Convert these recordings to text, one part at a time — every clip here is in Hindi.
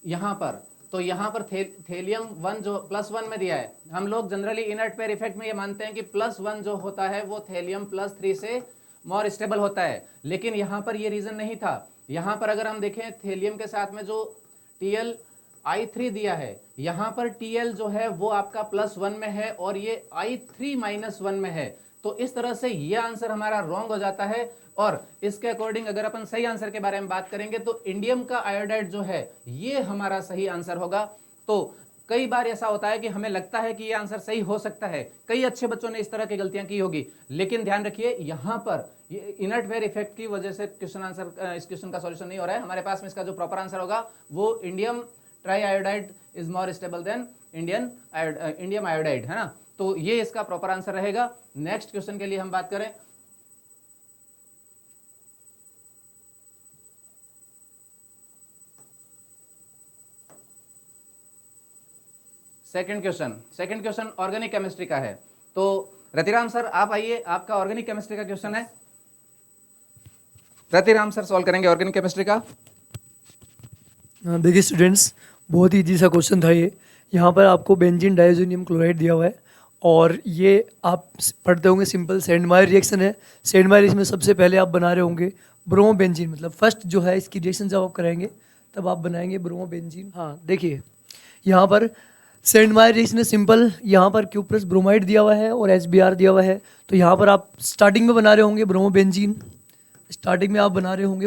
यहाँ पर, तो यहाँ पर थेलियम 1 जो +1 में दिया है, हम लोग जनरली इनर्ट पेयर इफेक्ट में ये मानते हैं कि +1 जो होता है वो थेलियम +3 से मोर स्टेबल होता है, लेकिन यहाँ पर ये रीजन नहीं था। यहाँ पर अगर हम देखें थेलियम के साथ में जो Tl(I3) दिया है, यहाँ पर Tl जो है वो आपका +1 में है और ये I3-1 में है, तो इस तरह से ये आंसर हमारा रॉन्ग हो जाता है। और इसके अकॉर्डिंग अगर अपन सही आंसर के बारे में बात करेंगे तो इंडियम का आयोडाइड जो है ये हमारा सही आंसर होगा। तो कई बार ऐसा होता है कि हमें लगता है कि ये आंसर सही हो सकता है, कई अच्छे बच्चों ने इस तरह की गलतियां की होगी, लेकिन ध्यान रखिए यहां पर इनर्ट वेयर इफेक्ट की वजह से क्वेश्चन आंसर इस क्वेश्चन का सॉल्यूशन नहीं हो रहा है। हमारे पास में इसका जो प्रॉपर आंसर होगा वो indium try iodide is more stable then indium iodide, है ना। तो ये इसका प्रॉपर आंसर रहेगा। नेक्स्ट क्वेश्चन के लिए हम बात करें, सेकंड क्वेश्चन ऑर्गेनिक केमिस्ट्री का है। तो रतिराम सर आप आइए, आपका ऑर्गेनिक केमिस्ट्री का क्वेश्चन है। रतिराम सर सॉल्व करेंगे ऑर्गेनिक केमिस्ट्री का। देखिए स्टूडेंट्स, बहुत ही ईजी सा क्वेश्चन था ये। यहाँ पर आपको बेंजीन डाइज़ोनियम क्लोराइड दिया हुआ है और ये आप पढ़ते होंगे सिंपल सेंडमायर रिएक्शन है। सेंडमायर रिएक्शन में सबसे पहले आप बना रहे होंगे ब्रोमोबेंजीन, मतलब फर्स्ट जो है इसकी रिएक्शन जब आप कराएंगे तब आप बनाएंगे ब्रोमोबेंजीन। हाँ देखिए यहाँ पर सेंडमायर रिएक्शन है सिंपल, यहाँ पर Q+ ब्रोमाइड दिया हुआ है और HBr दिया हुआ है। तो यहाँ पर आप स्टार्टिंग में बना रहे होंगे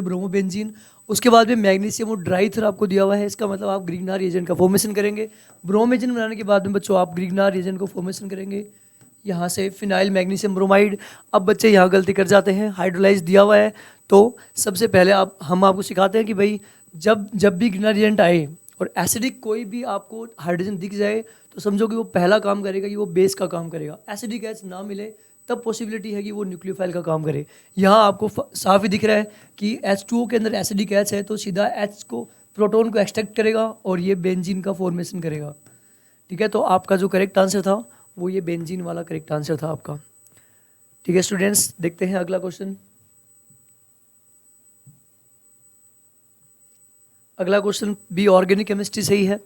ब्रोमोबेंजीन, उसके बाद में मैग्नीशियम और ड्राइथर आपको दिया हुआ है। इसका मतलब आप ग्रीगनार रिएजेंट का फॉर्मेशन करेंगे। ब्रोमेजन बनाने के बाद में बच्चों आप ग्रीगनार रिएजेंट को फॉर्मेशन करेंगे, यहाँ से फिनाइल मैग्नीशियम ब्रोमाइड। अब बच्चे यहाँ गलती कर जाते हैं, हाइड्रोलाइज दिया हुआ है तो सबसे पहले हम आपको सिखाते हैं कि भाई जब भी ग्रीगनार रिएजेंट आए और एसिडिक कोई भी आपको हाइड्रोजन दिख जाए तो समझो कि वो पहला काम करेगा कि वो बेस का काम करेगा। एसिडिक एच ना मिले तब पॉसिबिलिटी है कि वो न्यूक्लियोफाइल का काम करे। यहाँ आपको साफ ही दिख रहा है कि H2O के अंदर एसिडिक एच है तो सीधा H को प्रोटॉन को एक्सट्रैक्ट करेगा और ये बेंजीन का फॉर्मेशन करेगा। ठीक है, तो आपका जो करेक्ट आंसर था वो ये बेंजीन वाला करेक्ट आंसर था आपका। ठीक है स्टूडेंट्स, देखते हैं अगला क्वेश्चन। अगला क्वेश्चन भी ऑर्गेनिक केमिस्ट्री से ही है।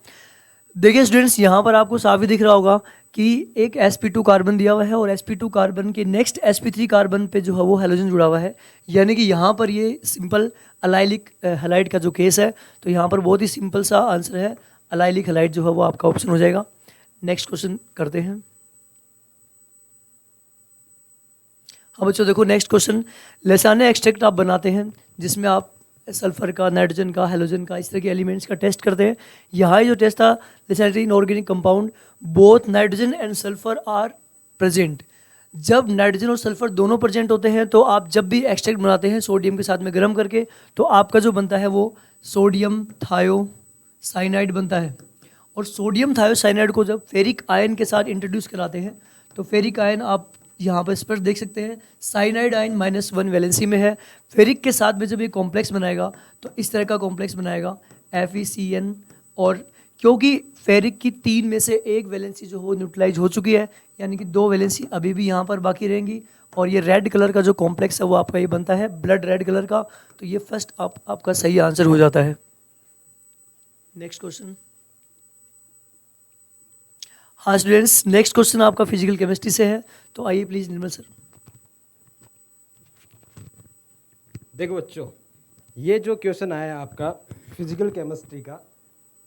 देखिए स्टूडेंट्स, यहाँ पर आपको साफ ही दिख रहा होगा कि एक sp2 कार्बन दिया हुआ है और sp2 कार्बन के नेक्स्ट sp3 कार्बन पे जो है वो हैलोजन जुड़ा हुआ है, यानी कि यहाँ पर ये सिंपल अलाइलिक हैलाइड का जो केस है। तो यहाँ पर बहुत ही सिंपल सा आंसर है, अलाइलिक हैलाइड जो है वो आपका ऑप्शन हो जाएगा। नेक्स्ट क्वेश्चन करते हैं। हाँ बच्चों देखो, नेक्स्ट क्वेश्चन, लेसाने एक्सट्रैक्ट आप बनाते हैं जिसमें आप सल्फर का, नाइट्रोजन का, हेलोजन का, इस तरह के एलिमेंट्स का टेस्ट करते हैं। यहाँ जो टेस्ट था लेसानेटरी inorganic compound both nitrogen and sulphur are present. जब नाइट्रोजन और सल्फर दोनों प्रेजेंट होते हैं तो आप जब भी एक्सट्रैक्ट बनाते हैं सोडियम के साथ में गर्म करके तो आपका जो बनता है वो सोडियम थायोसाइनाइड बनता है। और सोडियम थायोसाइनाइड को जब फेरिक आयन के साथ इंट्रोड्यूस कराते हैं तो फेरिक आयन आप यहाँ पर स्पष्ट देख सकते हैं, साइनाइड आयन -1 वैलेंसी में है। फेरिक के साथ में जब ये कॉम्प्लेक्स बनाएगा तो इस तरह का कॉम्प्लेक्स बनाएगा FeCN। और क्योंकि फेरिक की 3 में से 1 वैलेंसी जो हो न्यूट्रलाइज हो चुकी है, यानी कि 2 वैलेंसी अभी भी यहाँ पर बाकी रहेंगी। और ये रेड कलर का जो कॉम्प्लेक्स है वो आपका ये बनता है ब्लड रेड कलर का। तो ये फर्स्ट आपका सही आंसर हो जाता है। Next question. हाँ स्टूडेंट्स, नेक्स्ट क्वेश्चन आपका फिजिकल केमिस्ट्री से है, तो आइए प्लीज निर्मल सर। देखो बच्चों, ये जो क्वेश्चन आया आपका फिजिकल केमिस्ट्री का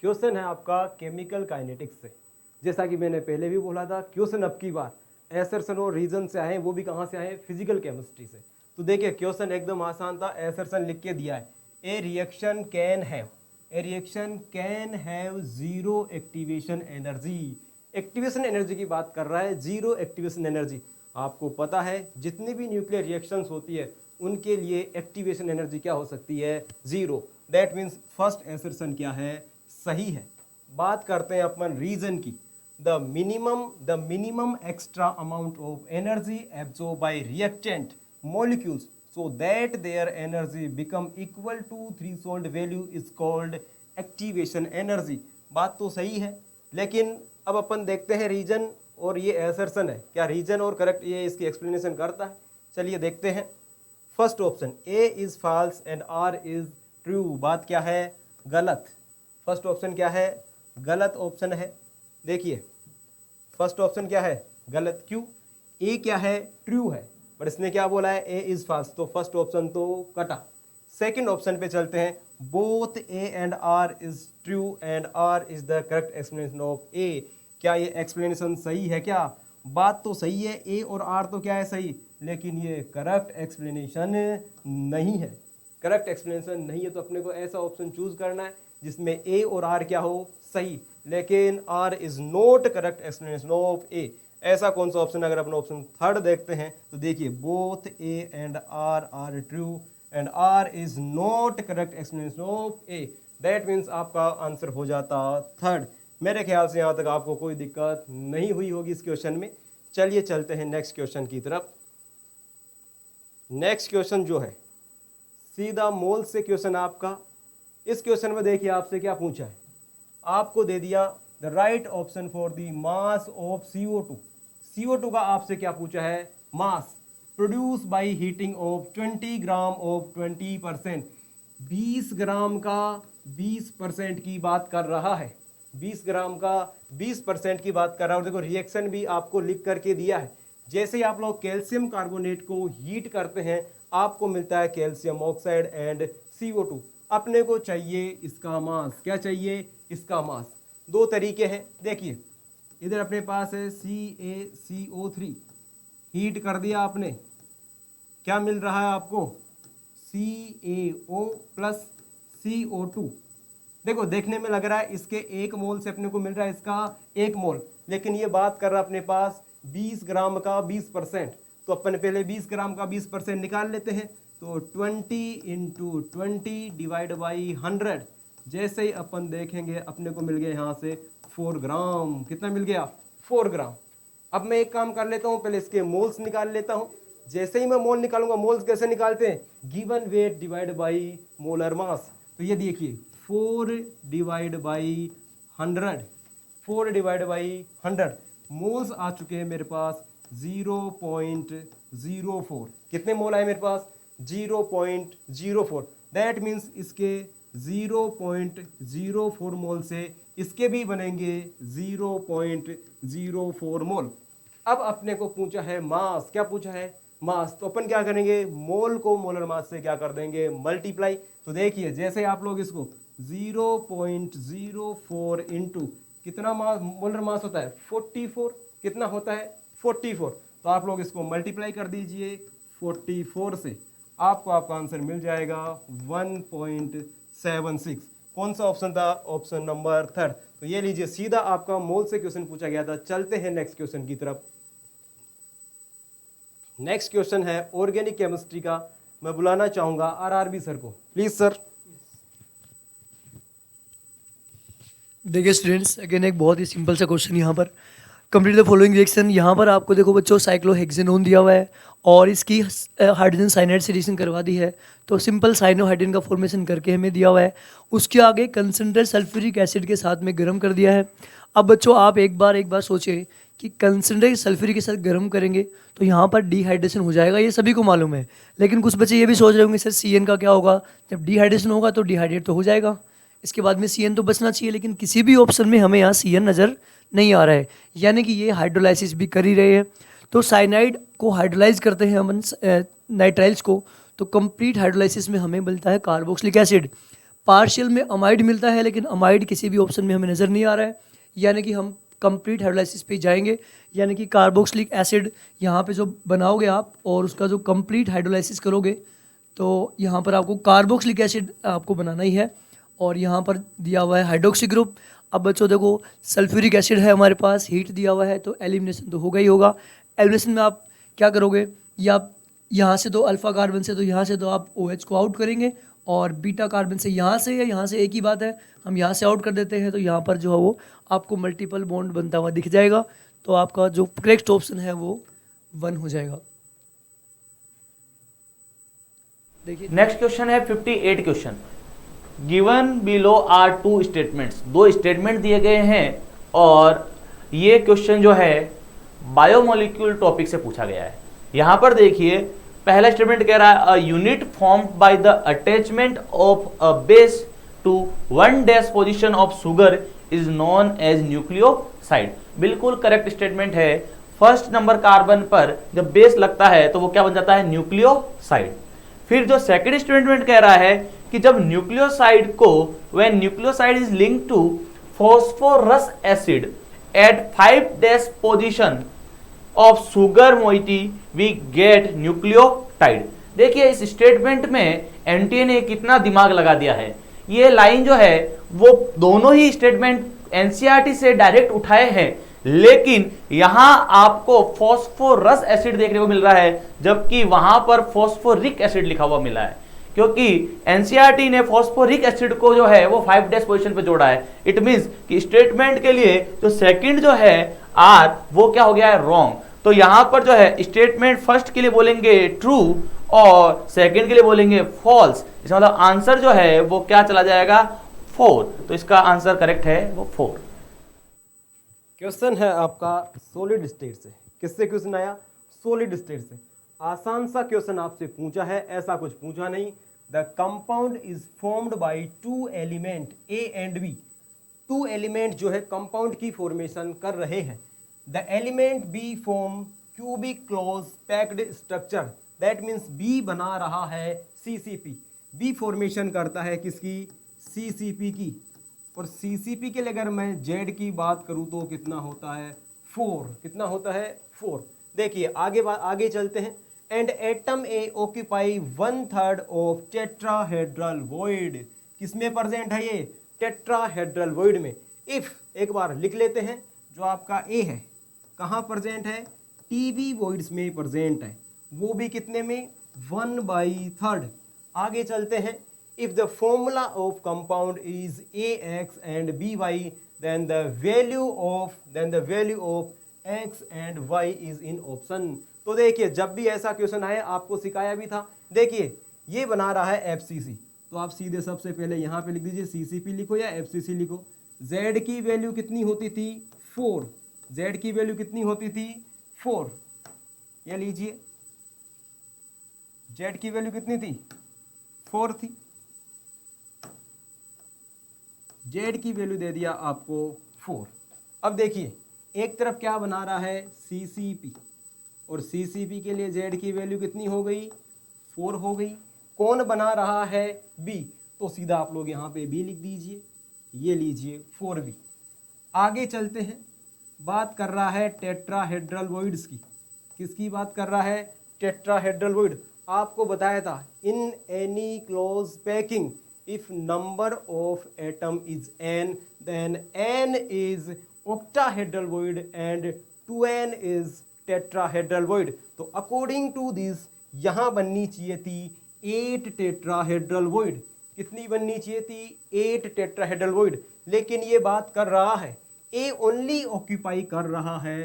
क्वेश्चन है आपका केमिकल काइनेटिक्स से। जैसा कि मैंने पहले भी बोला था, क्वेश्चन अब की बार एसर्सन और रीजन से आए, वो भी कहाँ से आए, फिजिकल केमिस्ट्री से। तो देखिए क्वेश्चन एकदम आसान था, एसर्सन लिख के दिया है, ए reaction can have zero activation energy. Activation energy की बात कर रहा है, जीरो एक्टिवेशन एनर्जी। आपको पता है जितनी भी न्यूक्लियर रिएक्शंस होती है उनके लिए एक्टिवेशन एनर्जी क्या हो सकती है, zero. That means first assertion क्या है, सही है। बात करते हैं अपन रीजन की, the minimum extra amount of energy absorb by reactant molecules so that their energy become equal to threshold value is called activation energy। बात तो सही है, लेकिन अब अपन देखते हैं रीजन और ये एसर्शन है, क्या रीजन और करेक्ट ये इसकी एक्सप्लेनेशन करता है। चलिए देखते हैं। First option A is false and R is true, बात क्या है, गलत। फर्स्ट ऑप्शन क्या है, गलत ऑप्शन है। देखिए फर्स्ट ऑप्शन क्या है, गलत। क्यों? ए क्या है, ट्रू है, बट इसने क्या बोला है, ए इज फॉल्स, तो फर्स्ट ऑप्शन तो कटा। सेकंड ऑप्शन पे चलते हैं, both A and R is true and R is the correct explanation of A. क्या ये एक्सप्लेनेशन सही है? क्या बात तो सही है, ए और आर तो क्या है, सही, लेकिन ये करेक्ट एक्सप्लेनेशन नहीं है। करेक्ट एक्सप्लेनेशन नहीं है, तो अपने को ऐसा ऑप्शन चूज करना है जिसमें ए और आर क्या हो, सही, लेकिन R is not correct explanation of A. ऐसा कौन सा ऑप्शन? अगर अपना ऑप्शन थर्ड देखते हैं तो देखिए, both A and R are true and R is not correct explanation of A. That means आपका आंसर हो जाता थर्ड। मेरे ख्याल से यहाँ तक आपको कोई दिक्कत नहीं हुई होगी इस क्वेश्चन में। चलिए चलते हैं नेक्स्ट क्वेश्चन की तरफ। नेक्स्ट क्वेश्चन जो है सीधा मोल से क्वेश्चन आपका। इस क्वेश्चन में देखिए आपसे क्या पूछा है, आपको दे दिया the right option for the mass of CO2। CO2 का आपसे क्या पूछा है, mass produced by heating of 20 gram of 20%। 20 gram का 20% की बात कर रहा है, 20 ग्राम का 20% की बात कर रहा है। और देखो रिएक्शन भी आपको लिख करके दिया है। जैसे ही आप लोग कैल्शियम कार्बोनेट को हीट करते हैं आपको मिलता है कैल्शियम ऑक्साइड एंड CO2। अपने को चाहिए इसका मास। क्या चाहिए? इसका मास। दो तरीके हैं, देखिए इधर अपने पास है CaCO3, हीट कर दिया आपने, क्या मिल रहा है आपको, CaO प्लस CO2। देखो देखने में लग रहा है इसके 1 मोल से अपने को मिल रहा है इसका 1 मोल, लेकिन ये बात कर रहा है अपने पास 20 ग्राम का 20%। तो अपन पहले 20 ग्राम का 20% निकाल लेते हैं, तो 20 × 20 डिवाइड बाई 100। जैसे ही अपन देखेंगे अपने को मिल गया यहाँ से 4 ग्राम। कितना मिल गया? 4 ग्राम। अब मैं एक काम कर लेता हूँ, पहले इसके मोल्स निकाल लेता हूँ। जैसे ही मैं मोल निकालूंगा, मोल्स कैसे निकालते हैं, given weight divide by molar mass. तो ये देखिए 4 divide by 100, 4 divide by 100 moles आ चुके हैं मेरे पास 0.04। कितने मोल आए मेरे पास? 0.04। दैट मीन्स इसके 0.04 मोल से इसके भी बनेंगे 0.04 मोल। अब अपने को पूछा है मास। क्या पूछा है? मास। तो अपन क्या करेंगे, मोल को मोलर मास से क्या कर देंगे, मल्टीप्लाई। तो देखिए जैसे आप लोग इसको 0.04 इंटू कितना मास, मोलर मास होता है 44। कितना होता है? 44। तो आप लोग इसको मल्टीप्लाई कर दीजिए 44 से, आपको आपका आंसर मिल जाएगा 1.76। कौन सा ऑप्शन था? Option number third. तो ये लीजिए सीधा आपका मोल से क्वेश्चन पूछा गया था। चलते हैं नेक्स्ट क्वेश्चन की तरफ। नेक्स्ट क्वेश्चन है ऑर्गेनिक केमिस्ट्री का। मैं बुलाना चाहूंगा RRB सर को, प्लीज सर। देखिए स्टूडेंट्स, अगेन एक बहुत ही सिंपल सा क्वेश्चन यहाँ पर। Complete the following reaction. यहाँ पर आपको देखो बच्चों साइक्लोहेक्सेनोन दिया हुआ है और इसकी हाइड्रोजन साइनाइड से रिएक्शन करवा दी है, तो सिंपल साइनोहाइड्रोजन का फॉर्मेशन करके हमें दिया हुआ है। उसके आगे कंसनट्रेट सल्फ्यूरिक एसिड के साथ में गर्म कर दिया है। अब बच्चों आप एक बार सोचें कि कंसनट्रेट सल्फ्यूरिक के साथ गर्म करेंगे तो यहाँ पर डिहाइड्रेशन हो जाएगा, ये सभी को मालूम है। लेकिन कुछ बच्चे ये भी सोच रहे होंगे सर CN का क्या होगा, जब डिहाइड्रेशन होगा तो डिहाइड्रेट तो हो जाएगा, इसके बाद में CN तो बचना चाहिए। लेकिन किसी भी ऑप्शन में हमें यहाँ CN नज़र नहीं आ रहा है, यानी कि ये हाइड्रोलाइसिस भी कर ही रहे हैं। तो साइनाइड को हाइड्रोलाइज करते हैं हम नाइट्राइल्स को, तो कंप्लीट हाइड्रोलाइसिस में हमें मिलता है कार्बोक्सिलिक एसिड। पार्शियल में अमाइड मिलता है, लेकिन अमाइड किसी भी ऑप्शन में हमें नज़र नहीं आ रहा है, यानी कि हम कंप्लीट हाइड्रोलाइसिस पे जाएंगे, यानी कि कार्बोक्सिलिक एसिड यहाँ पे जो बनाओगे आप और उसका जो कंप्लीट हाइड्रोलाइसिस करोगे तो यहाँ पर आपको कार्बोक्सिलिक एसिड आपको बनाना ही है। और यहाँ पर दिया हुआ है हाइड्रोक्सी ग्रुप। अब बच्चों देखो सल्फ्यूरिक एसिड है हमारे पास, हीट दिया हुआ है, तो एलिमिनेशन तो होगा ही होगा। एलिमिनेशन में आप क्या करोगे, या यहाँ से तो अल्फा कार्बन से, तो यहाँ से तो आप OH को आउट करेंगे, और बीटा कार्बन से यहाँ से या यहाँ से एक ही बात है, हम यहाँ से आउट कर देते हैं, तो यहाँ पर जो है वो आपको मल्टीपल बॉन्ड बनता हुआ दिख जाएगा। तो आपका जो करेक्ट ऑप्शन है वो 1 हो जाएगा। देखिए नेक्स्ट क्वेश्चन है 58 question. Given below are 2 statements. 2 statement दिए गए हैं और ये क्वेश्चन जो है बायोमोलिक्यूल टॉपिक से पूछा गया है। यहां पर देखिए पहला स्टेटमेंट कह रहा है a unit formed by the attachment of a base to 1' position of sugar is known as nucleoside। बिल्कुल करेक्ट स्टेटमेंट है। फर्स्ट नंबर कार्बन पर जब बेस लगता है तो वो क्या बन जाता है, न्यूक्लियोसाइड। फिर जो सेकंड स्टेटमेंट कह रहा है कि जब न्यूक्लियोसाइड को when nucleoside is linked to phosphorus acid at 5' position of sugar moiety we get nucleotide. देखिए इस स्टेटमेंट में एनटीए ने कितना दिमाग लगा दिया है। ये लाइन जो है वो दोनों ही स्टेटमेंट एनसीईआरटी से डायरेक्ट उठाए हैं, लेकिन यहां आपको फॉस्फोरस एसिड देखने को मिल रहा है जबकि वहां पर फॉस्फोरिक एसिड लिखा हुआ मिला है, क्योंकि एनसीईआरटी ने फॉस्फोरिक एसिड को जो है वो 5' पोजीशन पे जोड़ा है। इट मींस कि स्टेटमेंट के लिए जो सेकंड जो है आर वो क्या हो गया है, रॉन्ग। तो यहां पर जो है स्टेटमेंट फर्स्ट के लिए बोलेंगे ट्रू और सेकंड के लिए बोलेंगे फॉल्स। इसका मतलब आंसर जो है वो क्या चला जाएगा, 4। तो इसका आंसर करेक्ट है वो 4। क्वेश्चन है आपका सॉलिड स्टेट से। किससे क्वेश्चन आया, सॉलिड स्टेट से। आसान सा क्वेश्चन आपसे पूछा है, ऐसा कुछ पूछा नहीं। The compound is formed by 2 element A and B. 2 element जो है कंपाउंड की फॉर्मेशन कर रहे हैं। The element B form cubic close packed structure. That means B बना रहा है सीसीपी। बी फॉर्मेशन करता है किसकी, सीसीपी की। और सीसीपी के लिए अगर मैं जेड की बात करूं तो कितना होता है, 4। कितना होता है, 4। देखिए आगे चलते हैं। And atom A occupy 1/3 of tetrahedral void. किसमें प्रेजेंट है ये, टेट्राहेड्रल वॉइड में। इफ एक बार लिख लेते हैं, जो आपका ए है कहाँ प्रेजेंट है, टीवी वॉइड्स में प्रेजेंट है, वो भी कितने में, 1/3। आगे चलते हैं। If the formula of compound is AX and BY, then the value of X and Y is in option। तो देखिए जब भी ऐसा क्वेश्चन आए, आपको सिखाया भी था। देखिए ये बना रहा है FCC, तो आप सीधे सबसे पहले यहाँ पे लिख दीजिए CCP लिखो या FCC लिखो। Z की वैल्यू कितनी होती थी, 4। Z की वैल्यू कितनी होती थी, 4। ये लीजिए Z की वैल्यू कितनी थी, 4 थी। जेड की वैल्यू दे दिया आपको 4। अब देखिए एक तरफ क्या बना रहा है, सीसीपी, और सीसीपी के लिए जेड की वैल्यू कितनी हो गई, 4 हो गई। कौन बना रहा है, बी, तो सीधा आप लोग यहाँ पे बी लिख दीजिए। ये लीजिए 4b। आगे चलते हैं। बात कर रहा है टेट्राहेड्रल वॉइड्स की। किसकी बात कर रहा है, टेट्राहेड्रल वॉइड। आपको बताया था in any close packing if number of atom is n, then n is octahedral void and 2n is tetrahedral void। तो according to this यहाँ बननी चाहिए थी 8 tetrahedral void। कितनी बननी चाहिए थी, 8 tetrahedral void। लेकिन ये बात कर रहा है A only ऑक्यूपाई कर रहा है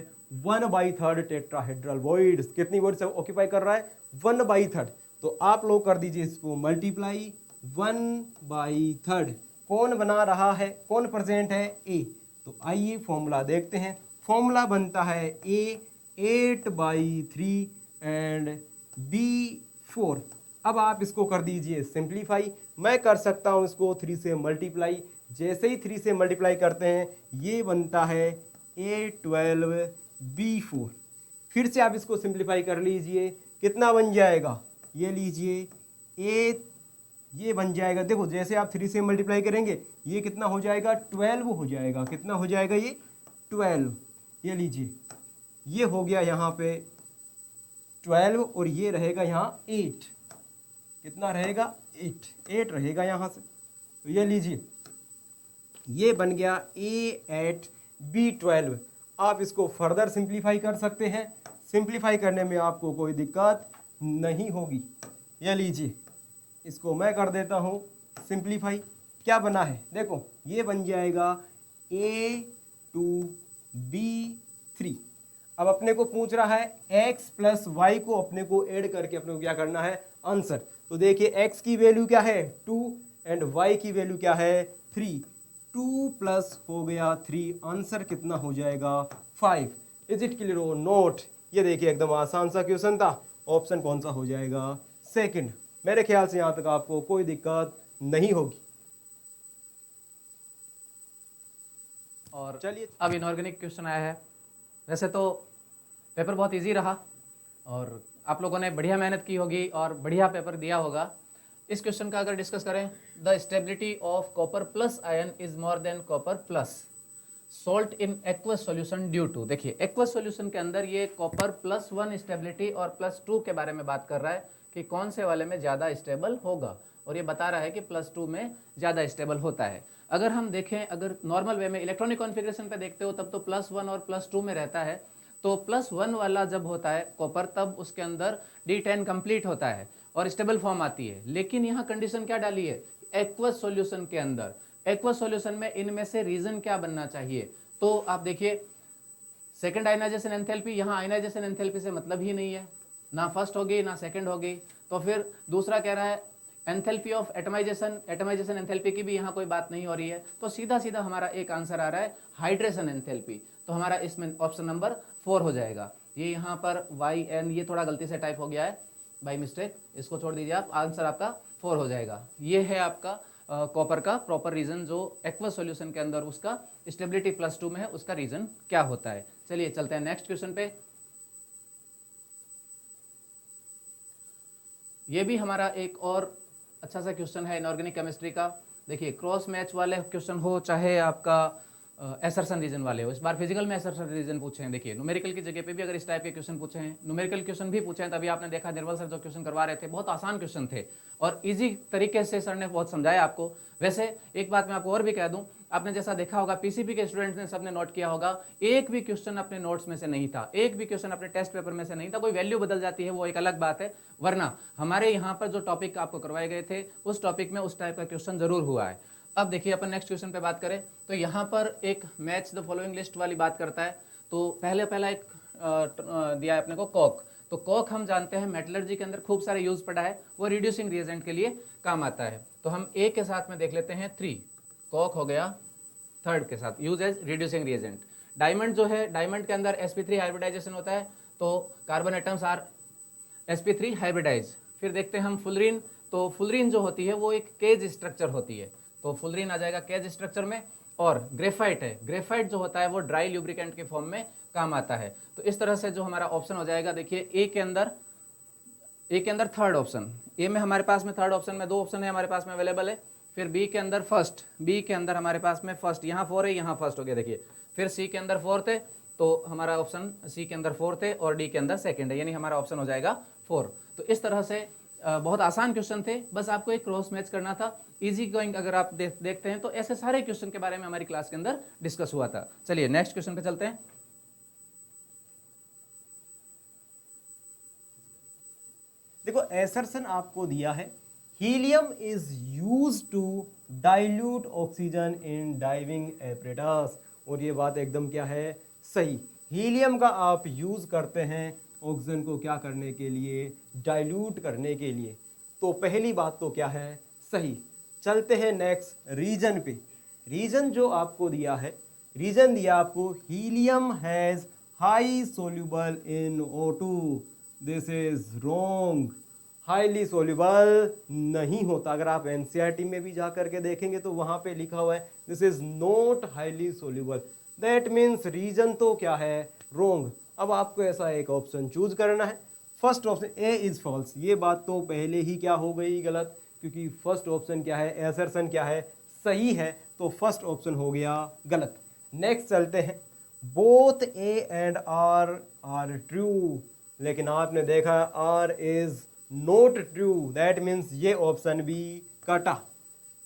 1/3 tetrahedral void। कितनी वर्ड से ऑक्यूपाई कर रहा है, 1/3। तो आप लोग कर दीजिए इसको मल्टीप्लाई, 1/3। कौन बना रहा है, कौन प्रेजेंट है, ए। तो आइए फॉर्मूला देखते हैं। फॉर्मूला बनता है ए 8/3 एंड बी 4। अब आप इसको कर दीजिए सिंप्लीफाई। मैं कर सकता हूं इसको 3 से मल्टीप्लाई। जैसे ही 3 से मल्टीप्लाई करते हैं ये बनता है A12 B4। फिर से आप इसको सिंप्लीफाई कर लीजिए, कितना बन जाएगा, ये लीजिए ये बन जाएगा। देखो जैसे आप 3 से मल्टीप्लाई करेंगे ये कितना हो जाएगा, 12 हो जाएगा। कितना हो जाएगा, ये 12। ये लीजिए ये हो गया यहाँ पे 12 और ये रहेगा यहाँ 8। कितना रहेगा, 8 रहेगा यहाँ से। तो ये लीजिए ये बन गया A8 B12। आप इसको फर्दर सिंप्लीफाई कर सकते हैं। सिंप्लीफाई करने में आपको कोई दिक्कत नहीं होगी। ये लीजिए इसको मैं कर देता हूँ सिंप्लीफाई। क्या बना है, देखो ये बन जाएगा A2 B3। अब अपने को पूछ रहा है x प्लस वाई को अपने को ऐड करके अपने को क्या करना है, आंसर। तो देखिए x की वैल्यू क्या है 2 एंड y की वैल्यू क्या है 3। 2 प्लस हो गया 3, आंसर कितना हो जाएगा 5। इज इट क्लियर और नोट। ये देखिए एकदम आसान सा क्वेश्चन था। ऑप्शन कौन सा हो जाएगा, सेकंड। मेरे ख्याल से यहाँ तक आपको कोई दिक्कत नहीं होगी। और चलिए। अब इनऑर्गेनिक क्वेश्चन आया है। वैसे तो पेपर बहुत इजी रहा और आप लोगों ने बढ़िया मेहनत की होगी और बढ़िया पेपर दिया होगा। इस क्वेश्चन का अगर डिस्कस करें, the stability of copper plus ion is more than copper plus salt in aqueous solution due to. देखिए एक्वस सॉल्यूशन के अंदर ये कॉपर +1 स्टेबिलिटी और +2 के बारे में बात कर रहा है कि कौन से वाले में ज़्यादा स्टेबल होगा, और ये बता रहा है कि +2 में ज़्यादा स्टेबल होता है। अगर हम देखें, अगर नॉर्मल वे में इलेक्ट्रॉनिक कॉन्फ़िगरेशन पे देखते हो तब तो +1 और +2 में रहता है। तो +1 वाला जब होता है कॉपर, तब उसके अंदर D10 कंप्लीट होता है और स्टेबल फॉर्म आती है। लेकिन यहाँ कंडीशन क्या डाली है, एक्वस सॉल्यूशन के अंदर, एक्वस सॉल्यूशन में इनमें से रीजन क्या बनना चाहिए। तो आप देखिए सेकंड आयनाइजेशन एंथैल्पी, यहाँ आयनाइजेशन एंथैल्पी से मतलब ही नहीं है, ना फर्स्ट होगी ना सेकंड होगी। तो फिर दूसरा कह रहा है enthalpy of atomization, atomization enthalpy की भी यहाँ कोई बात नहीं हो रही है। तो सीधा सीधा हमारा एक आंसर आ रहा है हाइड्रेशन एंथैल्पी। तो हमारा इसमें ऑप्शन नंबर 4 हो जाएगा। ये यहाँ पर YN ये थोड़ा गलती से टाइप हो गया है बाय मिस्टेक, इसको छोड़ दीजिए आप, आंसर आपका 4 हो जाएगा। ये है आपका कॉपर का प्रॉपर रीजन, जो एक्वस सॉल्यूशन के अंदर उसका स्टेबिलिटी +2 में है, उसका रीजन क्या होता है। चलिए चलते हैं नेक्स्ट क्वेश्चन पे। ये भी हमारा एक और अच्छा सा क्वेश्चन है इनऑर्गेनिक केमिस्ट्री का। देखिए क्रॉस मैच वाले क्वेश्चन हो चाहे आपका एसर्शन रीजन वाले हो, इस बार फिजिकल में एसर्शन रीजन पूछे हैं। देखिए न्यूमेरिकल की जगह पे भी अगर इस टाइप के क्वेश्चन पूछे हैं, न्यूमेरिकल क्वेश्चन भी पूछे हैं, तभी आपने देखा निर्मल सर जो क्वेश्चन करवा रहे थे बहुत आसान क्वेश्चन थे और इजी तरीके से सर ने बहुत समझाया आपको। वैसे एक बात मैं आपको और भी कह दूं, आपने जैसा देखा होगा पीसीपी के स्टूडेंट्स ने सबने नोट किया होगा, एक भी क्वेश्चन अपने नोट्स में से नहीं था, एक भी क्वेश्चन अपने टेस्ट पेपर में से नहीं था। कोई वैल्यू बदल जाती है वो एक अलग बात है, वरना हमारे यहाँ पर जो टॉपिक आपको करवाए गए थे उस टॉपिक में उस टाइप का क्वेश्चन जरूर हुआ है। अब देखिए अपन नेक्स्ट क्वेश्चन पे बात करें तो यहाँ पर एक मैच द फॉलोइंग लिस्ट वाली बात करता है। तो पहला एक दिया है अपने को कॉक। तो कॉक हम जानते हैं मेटलर्जी के अंदर खूब सारे यूज पड़ा है, वो रिड्यूसिंग रिएजेंट के लिए काम आता है। तो हम ए के साथ में देख लेते हैं 3, कॉक हो गया थर्ड के साथ use as reducing reagent. Diamond जो है, डायमंड के अंदर sp3 हाइब्रिडाइजेशन होता है, तो carbon atoms are sp3 hybridise. फिर देखते हैं हम फुलरीन। तो फुलरीन जो होती है वो एक केज स्ट्रक्चर होती है, तो फुलरीन आ जाएगा केज स्ट्रक्चर में। और ग्रेफाइट है, ग्रेफाइट जो होता है वो ड्राई ल्यूब्रिकेंट के फॉर्म में काम आता है। तो इस तरह से जो हमारा ऑप्शन हो जाएगा, देखिए ए के अंदर थर्ड ऑप्शन, ए में हमारे पास में थर्ड ऑप्शन में 2 ऑप्शन है हमारे पास में अवेलेबल है। फिर बी के अंदर फर्स्ट, बी के अंदर हमारे पास में फर्स्ट, यहाँ 4 है यहाँ फर्स्ट हो गया देखिए। फिर सी के अंदर 4th है, तो हमारा ऑप्शन सी के अंदर 4th है और डी के अंदर 2nd है, यानी हमारा ऑप्शन हो जाएगा 4। तो इस तरह से बहुत आसान क्वेश्चन थे, बस आपको एक क्रॉस मैच करना था। इजी गोइंग अगर आप देखते हैं तो ऐसे सारे क्वेश्चन के बारे में हमारी क्लास के अंदर डिस्कस हुआ था। चलिए नेक्स्ट क्वेश्चन पे चलते हैं। देखो एसर्शन आपको दिया है, helium is use to dilute oxygen in diving apparatus. और ये बात एकदम क्या है, सही। हीलियम का आप यूज करते हैं ऑक्सीजन को क्या करने के लिए, डाइल्यूट करने के लिए। तो पहली बात तो क्या है, सही। चलते हैं नेक्स्ट रीजन पे। रीजन जो आपको दिया है, रीजन दिया आपको helium has high soluble in O2। This is wrong, highly soluble नहीं होता। अगर आप एनसीईआरटी में भी जा करके देखेंगे तो वहाँ पे लिखा हुआ है this is not highly soluble. That means reason तो क्या है, रॉन्ग। अब आपको ऐसा एक ऑप्शन चूज करना है। First option A is false, ये बात तो पहले ही क्या हो गई गलत, क्योंकि फर्स्ट ऑप्शन क्या है, एसर्शन क्या है, सही है। तो फर्स्ट ऑप्शन हो गया गलत। नेक्स्ट चलते हैं, both A and R are true. लेकिन आपने देखा R is not true, that means ये ऑप्शन भी कटा।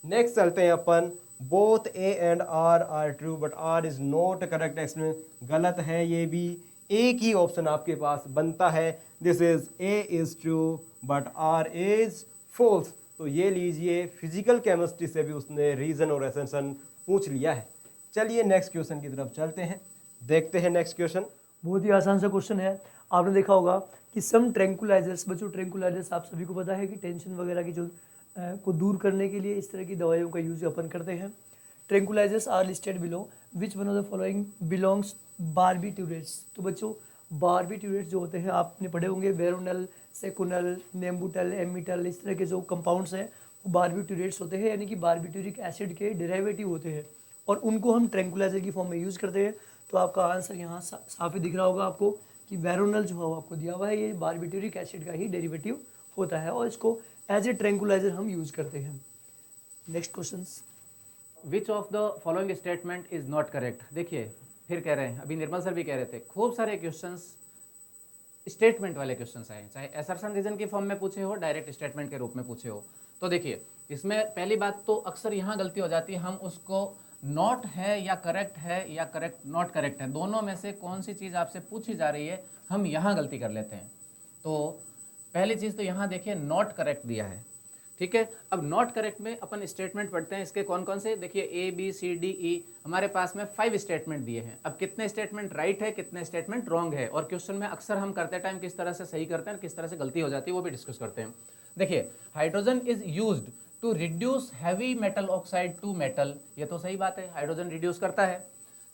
नेक्स्ट चलते हैं अपन, both A and R are true but R is not correct explain, गलत है ये भी। एक ही ऑप्शन आपके पास बनता है, this is A is true but R is false. तो ये लीजिए, फिजिकल केमिस्ट्री से भी उसने रीजन और एसेंशन पूछ लिया है। चलिए नेक्स्ट क्वेश्चन की तरफ चलते हैं, देखते हैं नेक्स्ट क्वेश्चन। बहुत ही आसान सा क्वेश्चन है। आपने देखा होगा कि सम ट्रैंकुलाइजर्स, बच्चों ट्रैंकुलाइजर्स आप सभी को पता है कि टेंशन वगैरह की जो को दूर करने के लिए इस तरह की दवाइयों का यूज़ अपन करते हैं। Tranquilizers are listed below, which one of the following belongs barbiturates. तो बच्चों बारबिट्यूरेट्स जो होते हैं आपने पढ़े होंगे, वेरोनल, सेकुनल, नेम्बुटल, एमिटल, इस तरह के जो कंपाउंड्स हैं वो बारबिट्यूरेट्स होते हैं, यानी कि बारबिट्यूरिक एसिड के डेरिवेटिव होते हैं। और उनको हम ट्रैंकुलाइजर की फॉर्म में यूज़ करते हैं। तो आपका आंसर यहाँ साफ ही दिख रहा होगा आपको कि वेरोनल जो है वो आपको दिया हुआ है, ये बारबिटूरिक एसिड का ही डेरिवेटिव होता है और इसको एज ए ट्रैंकुलाइजर हम यूज़ करते हैं। Next question. Which of the following statement is not correct. देखिए फिर कह रहे हैं, अभी निर्मल सर भी कह रहे थे, खूब सारे क्वेश्चंस स्टेटमेंट वाले क्वेश्चंस आए, चाहे असर्शन रीजन की फॉर्म में पूछे हो, डायरेक्ट स्टेटमेंट के रूप में पूछे हो। तो देखिए इसमें पहली बात तो अक्सर यहाँ गलती हो जाती है, हम उसको नॉट है या करेक्ट नॉट करेक्ट है, दोनों में से कौन सी चीज़ आपसे पूछी जा रही है, हम यहाँ गलती कर लेते हैं। तो पहली चीज़ तो यहाँ देखिए नॉट करेक्ट दिया है, ठीक है। अब नॉट करेक्ट में अपन स्टेटमेंट पढ़ते हैं, इसके कौन कौन से, देखिए A B C D E, हमारे पास में 5 स्टेटमेंट दिए हैं। अब कितने स्टेटमेंट राइट है, कितने स्टेटमेंट रॉन्ग है, और क्वेश्चन में अक्सर हम करते टाइम किस तरह से सही करते हैं, किस तरह से गलती हो जाती है, वो भी डिस्कस करते हैं। देखिए hydrogen is used to reduce heavy metal oxide to metal, ये तो सही बात है, हाइड्रोजन रिड्यूस करता है।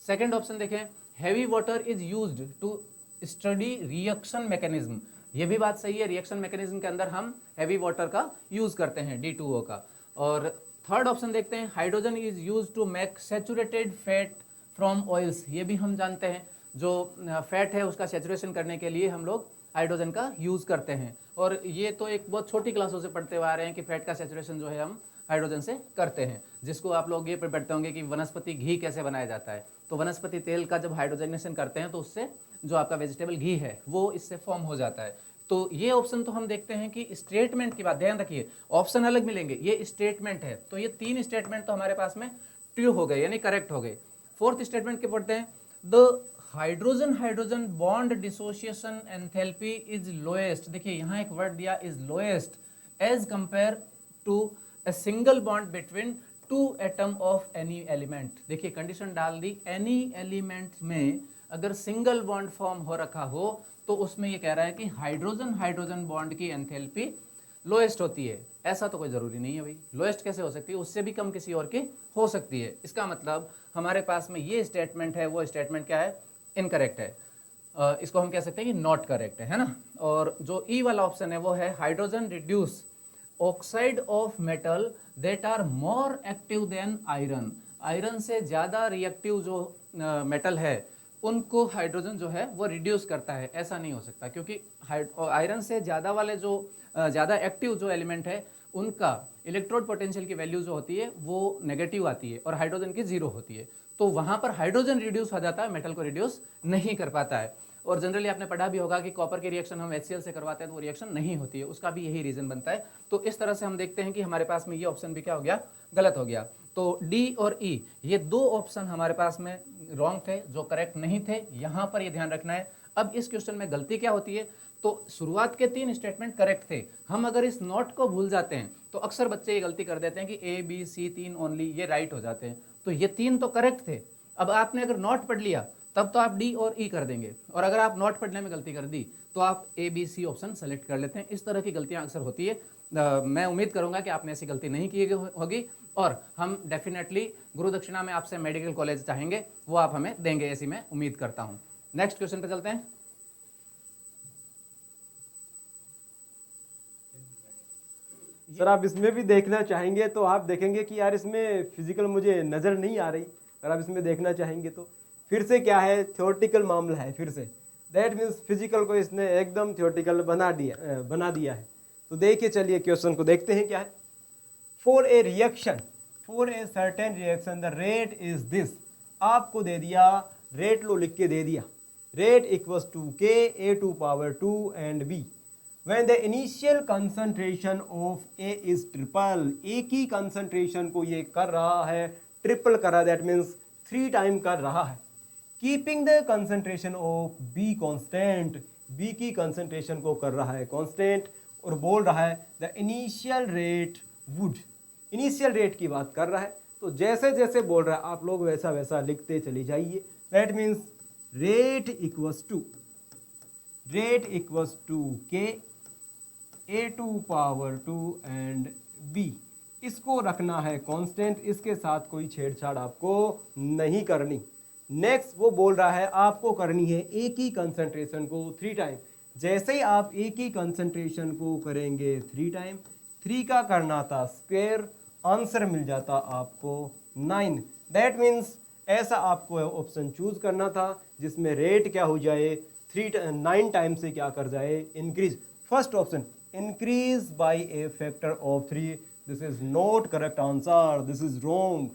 सेकेंड ऑप्शन देखें, heavy water is used to study reaction mechanism, ये भी बात सही है, रिएक्शन मैकेनिज्म के अंदर हम हैवी वाटर का यूज करते हैं, D2O का। और थर्ड ऑप्शन देखते हैं, hydrogen is use to make saturated fat from oils, ये भी हम जानते हैं, जो फैट है उसका सैचुरेशन करने के लिए हम लोग हाइड्रोजन का यूज करते हैं। और ये तो एक बहुत छोटी क्लासों से पढ़ते हुए आ रहे हैं कि फैट का सैचुरेशन जो है हम हाइड्रोजन से करते हैं, जिसको आप लोग ये पढ़ते होंगे कि वनस्पति घी कैसे बनाया जाता है। तो वनस्पति तेल का जब हाइड्रोजनेशन करते हैं तो उससे जो आपका वेजिटेबल घी है वो इससे फॉर्म हो जाता है। तो ये ऑप्शन तो हम देखते हैं कि स्टेटमेंट की बात, ध्यान रखिए ऑप्शन अलग मिलेंगे, ये स्टेटमेंट है, तो ये 3 स्टेटमेंट तो हमारे पास में ट्रू हो गए, यानी करेक्ट हो गए। फोर्थ स्टेटमेंट के पढ़ते हैं, the hydrogen bond dissociation enthalpy is lowest, देखिए यहाँ एक वर्ड दिया is lowest as compare to a single bond between 2 atom of any element. देखिए कंडीशन डाल दी, एनी एलिमेंट में अगर सिंगल बॉन्ड फॉर्म हो रखा हो तो उसमें ये कह रहा है कि हाइड्रोजन बॉन्ड की एंथैल्पी लोएस्ट होती है। ऐसा तो कोई ज़रूरी नहीं है भाई, लोएस्ट कैसे हो सकती है, उससे भी कम किसी और की हो सकती है। इसका मतलब हमारे पास में ये स्टेटमेंट है, वो स्टेटमेंट क्या है, इनकरेक्ट है, इसको हम कह सकते हैं कि नॉट करेक्ट है ना। और जो ई वाला ऑप्शन है वो है, hydrogen reduce oxide of metal that are more active than iron, iron से ज़्यादा रिएक्टिव जो मेटल है उनको हाइड्रोजन जो है वो रिड्यूस करता है। ऐसा नहीं हो सकता, क्योंकि आयरन से ज़्यादा वाले जो ज़्यादा एक्टिव जो एलिमेंट है उनका इलेक्ट्रोड पोटेंशियल की वैल्यू जो होती है वो नेगेटिव आती है और हाइड्रोजन की 0 होती है। तो वहाँ पर हाइड्रोजन रिड्यूस हो जाता है, मेटल को रिड्यूस नहीं कर पाता है। और जनरली आपने पढ़ा भी होगा कि कॉपर की रिएक्शन हम HCl से करवाते हैं तो वो रिएक्शन नहीं होती है, उसका भी यही रीज़न बनता है। तो इस तरह से हम देखते हैं कि हमारे पास में ये ऑप्शन भी क्या हो गया, गलत हो गया। तो डी और ई ये 2 ऑप्शन हमारे पास में रॉन्ग थे, जो करेक्ट नहीं थे, यहाँ पर ये ध्यान रखना है। अब इस क्वेश्चन में गलती क्या होती है, तो शुरुआत के 3 स्टेटमेंट करेक्ट थे, हम अगर इस नॉट को भूल जाते हैं तो अक्सर बच्चे ये गलती कर देते हैं कि A B C 3 ओनली ये राइट हो जाते हैं। तो ये 3 तो करेक्ट थे, अब आपने अगर नॉट पढ़ लिया तब तो आप डी और ई कर देंगे, और अगर आप नॉट पढ़ने में गलती कर दी तो आप ABC ऑप्शन सेलेक्ट कर लेते हैं। इस तरह की गलतियाँ अक्सर होती है। मैं उम्मीद करूँगा कि आपने ऐसी गलती नहीं की होगी, और हम डेफिनेटली गुरु दक्षिणा में आपसे मेडिकल कॉलेज चाहेंगे, वो आप हमें देंगे, ऐसी मैं उम्मीद करता हूँ। नेक्स्ट क्वेश्चन पे चलते हैं। सर आप इसमें भी देखना चाहेंगे तो आप देखेंगे कि यार इसमें फिजिकल मुझे नज़र नहीं आ रही, अगर आप इसमें देखना चाहेंगे तो फिर से क्या है, थ्योरेटिकल मामला है फिर से, दैट मीन्स फिजिकल को इसने एकदम थ्योरेटिकल बना दिया है। तो देखिए चलिए क्वेश्चन को देखते हैं क्या है। For a certain reaction the rate is this, आपको दे दिया रेट, लो लिख के दे दिया, rate equals to K A⁴ and B when the initial concentration of A is triple, A की concentration को ये कर रहा है ट्रिपल कर रहा है, दैट मीन्स 3 टाइम कर रहा है। Keeping the concentration of B constant, B की concentration को कर रहा है constant, और बोल रहा है the initial rate would, initial rate की बात कर रहा है। तो जैसे जैसे बोल रहा है आप लोग वैसा वैसा लिखते चले जाइए। That means rate equals to K A⁴ and B, इसको रखना है कांस्टेंट, इसके साथ कोई छेड़छाड़ आपको नहीं करनी। नेक्स्ट वो बोल रहा है आपको करनी है A की कंसंट्रेशन को 3 टाइम, जैसे ही आप A की कंसंट्रेशन को करेंगे 3 टाइम, 3 का करना था स्क्वायर आंसर मिल जाता आपको 9। दैट मीन्स ऐसा आपको ऑप्शन चूज करना था जिसमें रेट क्या हो जाए 9 टाइम से क्या कर जाए increase. First option increase by A factor of 3, this is not correct answer, this is wrong.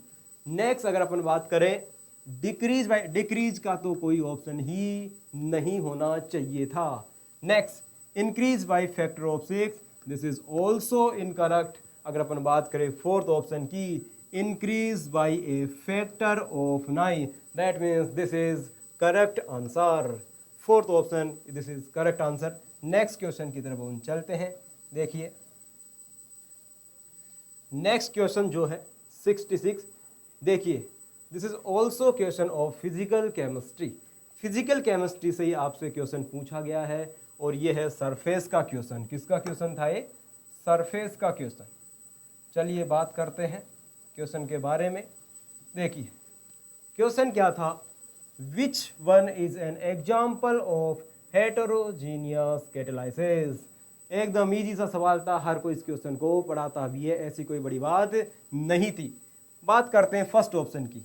Next अगर अपन बात करें डिक्रीज बाय, डिक्रीज का तो कोई ऑप्शन ही नहीं होना चाहिए था। Next increase by factor of 6, this is also incorrect. अगर अपन बात करें फोर्थ ऑप्शन की increase by A factor of 9, that means this is correct answer. Fourth option this is correct answer. Next question की तरफ हम चलते हैं। देखिए नेक्स्ट क्वेश्चन जो है 66, देखिए this is also question of physical chemistry. Physical chemistry से ही आपसे क्वेश्चन पूछा गया है और ये है सरफेस का क्वेश्चन। किसका क्वेश्चन था ये? सरफेस का क्वेश्चन। चलिए बात करते हैं क्वेश्चन के बारे में। देखिए क्वेश्चन क्या था, which one is an example of heterogeneous catalysis. एकदम इजी सा सवाल था, हर कोई इस क्वेश्चन को पढ़ाता भी है, ऐसी कोई बड़ी बात नहीं थी। बात करते हैं फर्स्ट ऑप्शन की,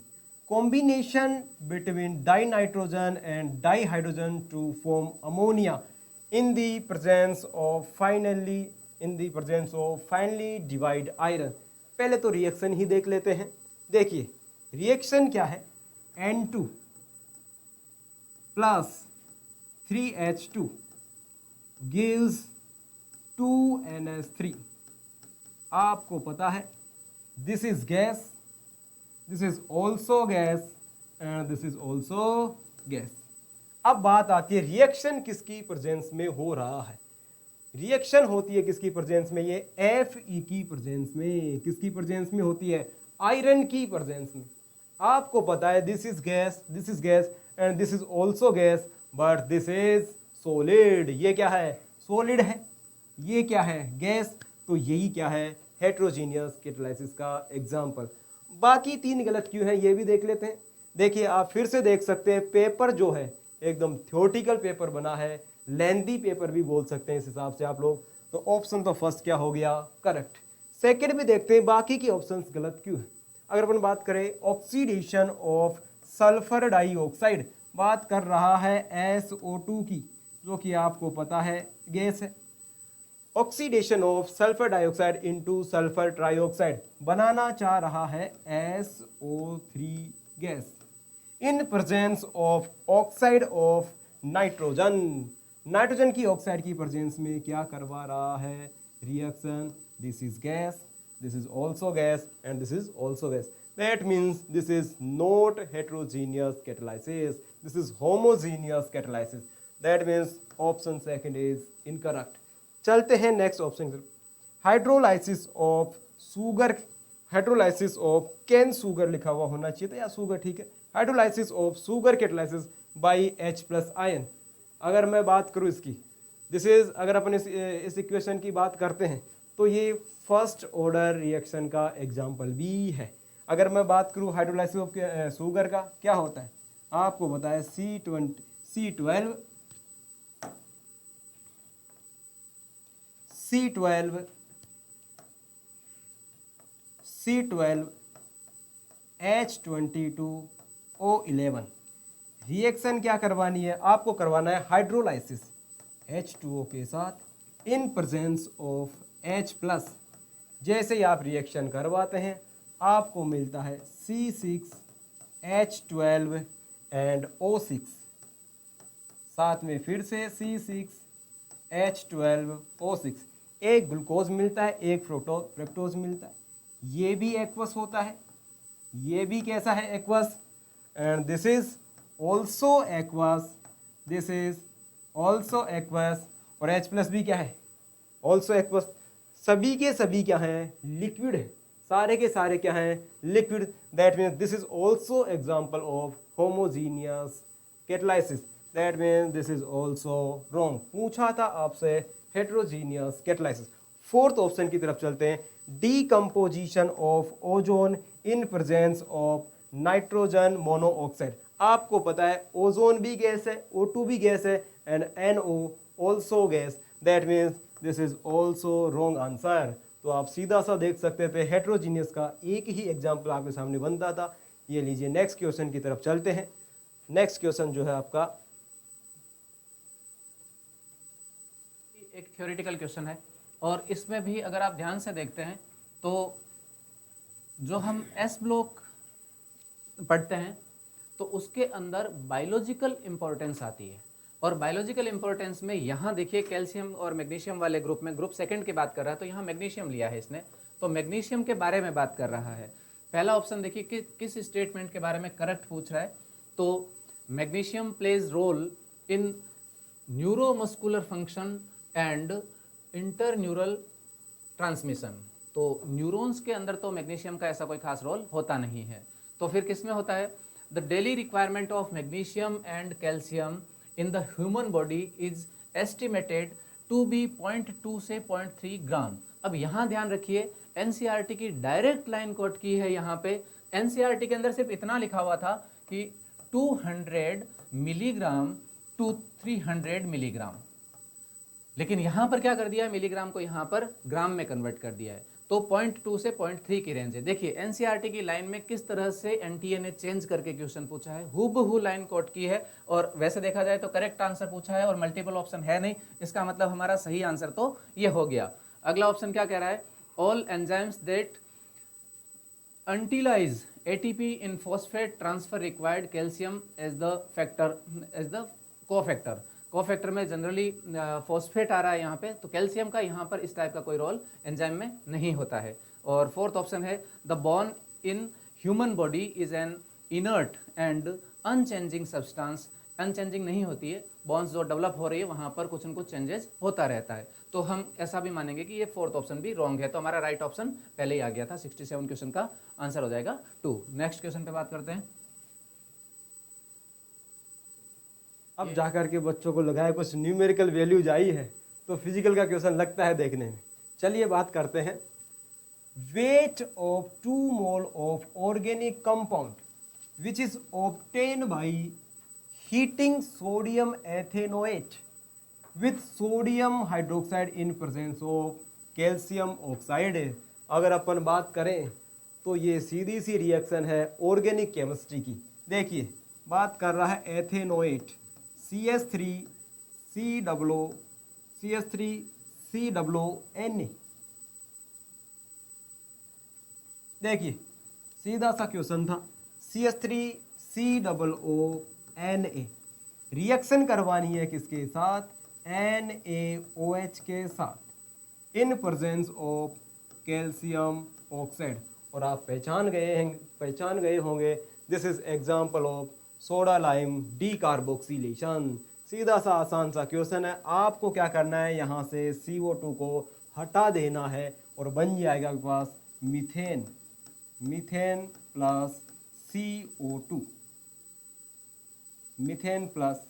combination between dinitrogen and dihydrogen to form ammonia in the presence of finely divide iron. पहले तो रिएक्शन ही देख लेते हैं। देखिए रिएक्शन क्या है, N2 plus 3H2 gives 2NH3। आपको पता है this is gas, this is also gas and this is also gas. अब बात आती है रिएक्शन किसकी प्रेजेंस में हो रहा है। रिएक्शन होती है किसकी प्रेजेंस में? ये Fe की प्रेजेंस में। किसकी प्रेजेंस में होती है? आयरन की प्रेजेंस में। आपको पता है this is gas and this is also gas, but this is solid. ये क्या है? सॉलिड है। ये क्या है? गैस। तो यही क्या है? हेटेरोजीनियस कैटालिसिस का एग्जाम्पल। बाकी 3 गलत क्यों है ये भी देख लेते हैं। देखिए आप फिर से देख सकते हैं, पेपर जो है एकदम थ्योरेटिकल पेपर बना है, लेंथी पेपर भी बोल सकते हैं इस हिसाब से आप लोग। तो ऑप्शन तो फर्स्ट क्या हो गया? करेक्ट। सेकंड भी देखते हैं बाकी के ऑप्शंस गलत क्यों है। अगर अपन बात करें ऑक्सीडेशन ऑफ सल्फर डाइऑक्साइड, बात कर रहा है SO2 की, जो कि आपको पता है गैस है। Oxidation of sulphur dioxide into sulphur trioxide बनाना चाह रहा है SO3 gas in presence of oxide of nitrogen. Nitrogen की ऑक्साइड की प्रेजेंस में क्या करवा रहा है? Reaction. This is gas, this is also gas and this is also gas. That means this is not heterogeneous catalysis, this is homogeneous catalysis. That means option second is incorrect. चलते हैं नेक्स्ट ऑप्शन की। Hydrolysis of sugar, hydrolysis of can sugar लिखा हुआ होना चाहिए था, या सुगर ठीक है। Hydrolysis of sugar catalysis by H+ ion. अगर मैं बात करूँ इसकी, दिस इज, अगर अपन इस इक्वेशन की बात करते हैं तो ये फर्स्ट ऑर्डर रिएक्शन का एग्जाम्पल भी है। अगर मैं बात करूँ हाइड्रोलाइसिस ऑफ शुगर का, क्या होता है आपको बताया C12H22O11। रिएक्शन क्या करवानी है आपको? करवाना है हाइड्रोलाइसिस H2O के साथ इन प्रेजेंस ऑफ H+। जैसे ही आप रिएक्शन करवाते हैं आपको मिलता है C6H12 एंड O6, साथ में फिर से C6H12O6। एक ग्लूकोज मिलता है, एक फ्रक्टोज मिलता है। ये भी एक्वस होता है, ये भी कैसा है? Aqueous. And this is also aqueous, this is also aqueous. और H+ भी क्या है? Also aqueous. सभी के सभी क्या हैं? लिक्विड है। सारे के सारे क्या हैं? Liquid. That means this is also example of homogeneous catalysis. That means this is also wrong. पूछा था आपसे हेटेरोजीनियस कैटालिसिस। फोर्थ ऑप्शन की तरफ चलते हैं, decomposition of ozone in presence of nitrogen monoxide. आपको पता है ओजोन भी गैस है, O2 भी गैस है and NO also gas. That means this is also wrong answer. तो आप सीधा सा देख सकते थे हेट्रोजीनियस का एक ही एग्जाम्पल आपके सामने बनता था। ये लीजिए नेक्स्ट क्वेश्चन की तरफ चलते हैं। नेक्स्ट क्वेश्चन जो है आपका एक थ्योरेटिकल क्वेश्चन है और इसमें भी अगर आप ध्यान से देखते हैं तो जो हम एस ब्लॉक पढ़ते हैं तो उसके अंदर बायोलॉजिकल इंपॉर्टेंस आती है और बायोलॉजिकल इंपॉर्टेंस में यहाँ देखिए कैल्शियम और मैग्नीशियम वाले ग्रुप में ग्रुप सेकंड की बात कर रहा है तो यहाँ मैग्नीशियम लिया है इसने, तो मैग्नीशियम के बारे में बात कर रहा है। पहला ऑप्शन देखिए कि किस स्टेटमेंट के बारे में करेक्ट पूछ रहा है, तो magnesium plays role in neuromuscular function and interneural transmission. तो न्यूरॉन्स के अंदर तो मैग्नीशियम का ऐसा कोई खास रोल होता नहीं है, तो फिर किस में होता है? The daily requirement of magnesium and calcium in the human body is estimated to be 0.2 से 0.3 ग्राम। अब यहाँ ध्यान रखिए एनसीईआरटी की डायरेक्ट लाइन कोट की है। यहाँ पे एनसीईआरटी के अंदर सिर्फ इतना लिखा हुआ था कि 200 मिलीग्राम टू 300 मिलीग्राम, लेकिन यहाँ पर क्या कर दिया है, मिलीग्राम को यहाँ पर ग्राम में कन्वर्ट कर दिया है। तो 0.2 से 0.3 की रेंज है। देखिए एनसीईआरटी की लाइन में किस तरह से एनटीए ने चेंज करके क्वेश्चन पूछा है, हूबहू लाइन कोट की है और वैसे देखा जाए तो करेक्ट आंसर पूछा है और मल्टीपल ऑप्शन है नहीं, इसका मतलब हमारा सही आंसर तो ये हो गया। अगला ऑप्शन क्या कह रहा है? All enzymes that utilise ATP in phosphate transfer required calcium as the cofactor. Cofactor में जनरली फॉस्फेट आ रहा है यहाँ पे, तो कैल्शियम का यहाँ पर इस टाइप का कोई रोल एंजाइम में नहीं होता है। और फोर्थ ऑप्शन है the bone in human body is an inert and unchanging substance. Unchanging नहीं होती है, बॉन्स जो डेवलप हो रही है वहाँ पर कुछ न कुछ चेंजेस होता रहता है, तो हम ऐसा भी मानेंगे कि ये फोर्थ ऑप्शन भी रॉन्ग है। तो हमारा राइट ऑप्शन पहले ही आ गया था, 67 क्वेश्चन का आंसर हो जाएगा 2। नेक्स्ट क्वेश्चन पे बात करते हैं। अब जाकर के बच्चों को लगाए कुछ न्यूमेरिकल वैल्यूज आई है तो फिजिकल का क्वेश्चन लगता है देखने में। चलिए बात करते हैं। Weight of 2 mole of organic compound which is obtain by heating sodium ethanoate with sodium hydroxide in presence of calcium oxide. अगर अपन बात करें तो ये सीधी सी रिएक्शन है ऑर्गेनिक केमिस्ट्री की। देखिए बात कर रहा है एथेनोएट CH3CONA। देखिए सीधा सा क्वेश्चन था, CH3COONA रिएक्शन करवानी है किसके साथ? NaOH के साथ इन प्रेजेंस ऑफ कैल्शियम ऑक्साइड। और आप पहचान गए होंगे this is example of soda lime decarboxylation. सीधा सा आसान सा क्वेश्चन है। आपको क्या करना है, यहाँ से CO2 को हटा देना है और बन जाएगा आपके पास methane. Methane plus CO2, methane plus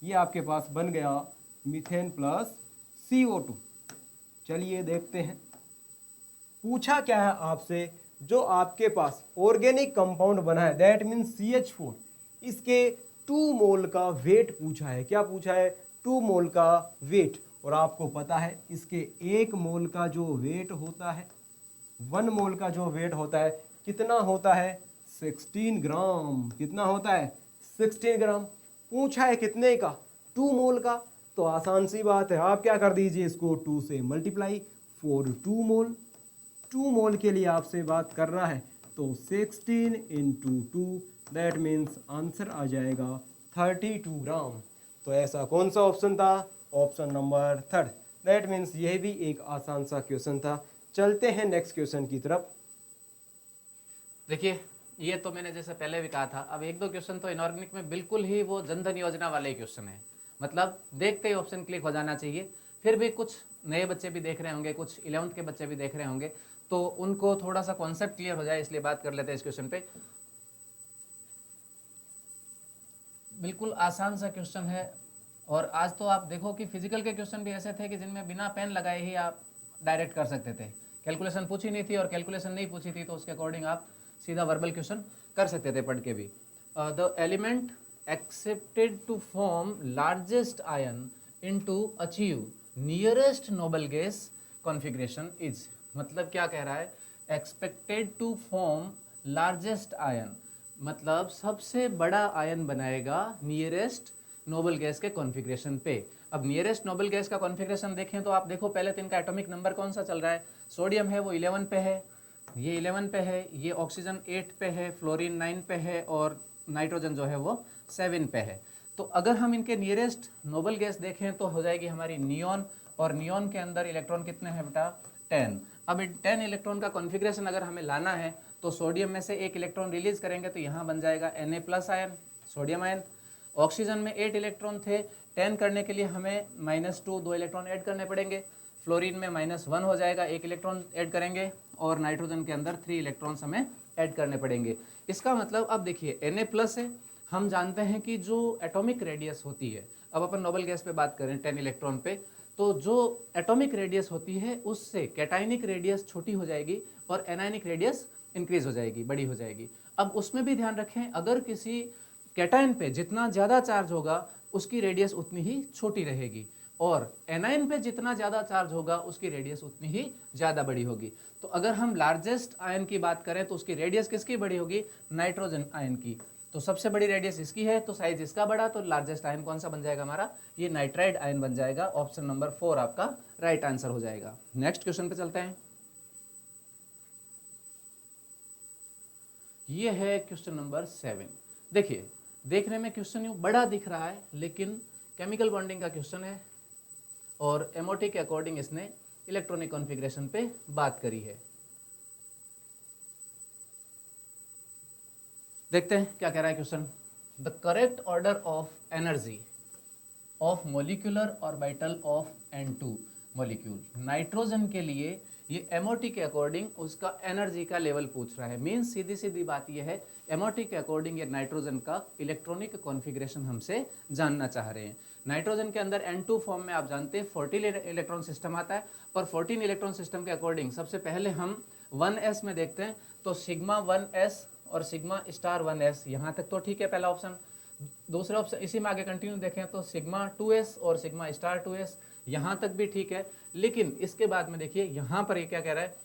ये आपके पास बन गया मीथेन प्लस CO2। चलिए देखते हैं पूछा क्या है आपसे। जो आपके पास ऑर्गेनिक कंपाउंड बना है दैट मीन्स CH4, इसके 2 मोल का वेट पूछा है। क्या पूछा है? 2 मोल का वेट। और आपको पता है इसके 1 मोल का जो वेट होता है, 1 मोल का जो वेट होता है कितना होता है? 16 ग्राम। कितना होता है? 16 ग्राम। पूछा है कितने का? 2 मोल का। तो आसान सी बात है, आप क्या कर दीजिए, इसको 2 से मल्टीप्लाई फॉर 2 मोल। 2 मोल के लिए आपसे बात कर रहा है तो 16 इंटू 2 दैट मीन्स आंसर आ जाएगा 32 ग्राम। तो ऐसा कौन सा ऑप्शन था? Option number 3। दैट मीन्स यह भी एक आसान सा क्वेश्चन था। चलते हैं नेक्स्ट क्वेश्चन की तरफ। देखिए ये तो मैंने जैसे पहले भी कहा था, अब 1-2 क्वेश्चन तो इनऑर्गेनिक में बिल्कुल ही वो जनधन योजना वाले क्वेश्चन है, मतलब देखते ही ऑप्शन क्लिक हो जाना चाहिए। फिर भी कुछ नए बच्चे भी देख रहे होंगे, कुछ 11th के बच्चे भी देख रहे होंगे, तो उनको थोड़ा सा कॉन्सेप्ट क्लियर हो जाए इसलिए बात कर लेते हैं इस क्वेश्चन पे। बिल्कुल आसान सा क्वेश्चन है और आज तो आप देखो कि फिजिकल के क्वेश्चन भी ऐसे थे कि जिनमें बिना पेन लगाए ही आप डायरेक्ट कर सकते थे। कैलकुलेशन पूछी नहीं थी और कैलकुलेशन नहीं पूछी थी तो उसके अकॉर्डिंग आप सीधा वर्बल क्वेश्चन कर सकते थे पढ़ के भी। The element accepted to form largest ion into achieve nearest noble gas configuration is. मतलब क्या कह रहा है, expected to form largest ion, मतलब सबसे बड़ा आयन बनाएगा नियरेस्ट नोबल गैस के कॉन्फ़िगरेशन पे। अब नियरेस्ट नोबल गैस का कॉन्फ़िगरेशन देखें तो आप देखो पहले तो इनका एटॉमिक नंबर कौन सा चल रहा है, सोडियम है वो 11 पे है, ये 11 पे है, ये ऑक्सीजन 8 पे है, फ्लोरीन 9 पे है और नाइट्रोजन जो है वो 7 पे है। तो अगर हम इनके नियरेस्ट नोबल गैस देखें तो हो जाएगी हमारी नियॉन, और नियॉन के अंदर इलेक्ट्रॉन कितने हैं बेटा 10। अब इन 10 इलेक्ट्रॉन का कॉन्फ़िगरेशन अगर हमें लाना है तो सोडियम में से एक इलेक्ट्रॉन रिलीज करेंगे तो यहाँ बन जाएगा Na+ ion, sodium ion. Oxygen में 8 इलेक्ट्रॉन थे, 10 करने के लिए हमें -2 2 इलेक्ट्रॉन ऐड करने पड़ेंगे। फ्लोरीन में -1 हो जाएगा, 1 इलेक्ट्रॉन ऐड करेंगे, और नाइट्रोजन के अंदर 3 इलेक्ट्रॉन्स हमें ऐड करने पड़ेंगे। इसका मतलब अब देखिए Na+ है, हम जानते हैं कि जो एटॉमिक रेडियस होती है, अब अपन नोबल गैस पे बात करें 10 इलेक्ट्रॉन पे, तो जो एटॉमिक रेडियस होती है उससे कैटाइनिक रेडियस छोटी हो जाएगी और एनायनिक रेडियस इंक्रीज हो जाएगी, बड़ी हो जाएगी। अब उसमें भी ध्यान रखें, अगर किसी कैटायन पे जितना ज़्यादा चार्ज होगा उसकी रेडियस उतनी ही छोटी रहेगी, और एनायन पे जितना ज़्यादा चार्ज होगा उसकी रेडियस उतनी ही ज़्यादा बड़ी होगी। तो अगर हम लार्जेस्ट आयन की बात करें तो उसकी रेडियस किसकी बड़ी होगी, नाइट्रोजन आयन की। तो सबसे बड़ी रेडियस इसकी है तो साइज इसका बड़ा, तो लार्जेस्ट आयन कौन सा बन जाएगा हमारा, ये नाइट्राइड आयन बन जाएगा। ऑप्शन नंबर 4 आपका राइट आंसर हो जाएगा। नेक्स्ट क्वेश्चन पे चलते हैं। ये है क्वेश्चन नंबर 7। देखिए देखने में क्वेश्चन यूँ बड़ा दिख रहा है लेकिन केमिकल बॉन्डिंग का क्वेश्चन है और एमओटी के अकॉर्डिंग इसने इलेक्ट्रॉनिक कॉन्फ़िगरेशन पे बात करी है। देखते हैं क्या कह रहा है question. The correct order of energy of molecular orbital of N2 molecule. Nitrogen के लिए ये एमओटी के अकॉर्डिंग उसका एनर्जी का लेवल पूछ रहा है। मीन्स सीधी सीधी बात ये है, एमओटी के अकॉर्डिंग ये नाइट्रोजन का इलेक्ट्रॉनिक कॉन्फ़िगरेशन हमसे जानना चाह रहे हैं। नाइट्रोजन के अंदर N2 फॉर्म में आप जानते हैं 14 इलेक्ट्रॉन सिस्टम आता है, और 14 इलेक्ट्रॉन सिस्टम के अकॉर्डिंग सबसे पहले हम 1s में देखते हैं, तो सिग्मा 1s और सिग्मा स्टार 1s, यहाँ तक तो ठीक है पहला ऑप्शन। दूसरा ऑप्शन इसी में आगे कंटिन्यू देखें तो सिग्मा 2s और सिग्मा स्टार 2s, यहाँ तक भी ठीक है। लेकिन इसके बाद में देखिए यहाँ पर ये क्या कह रहा है,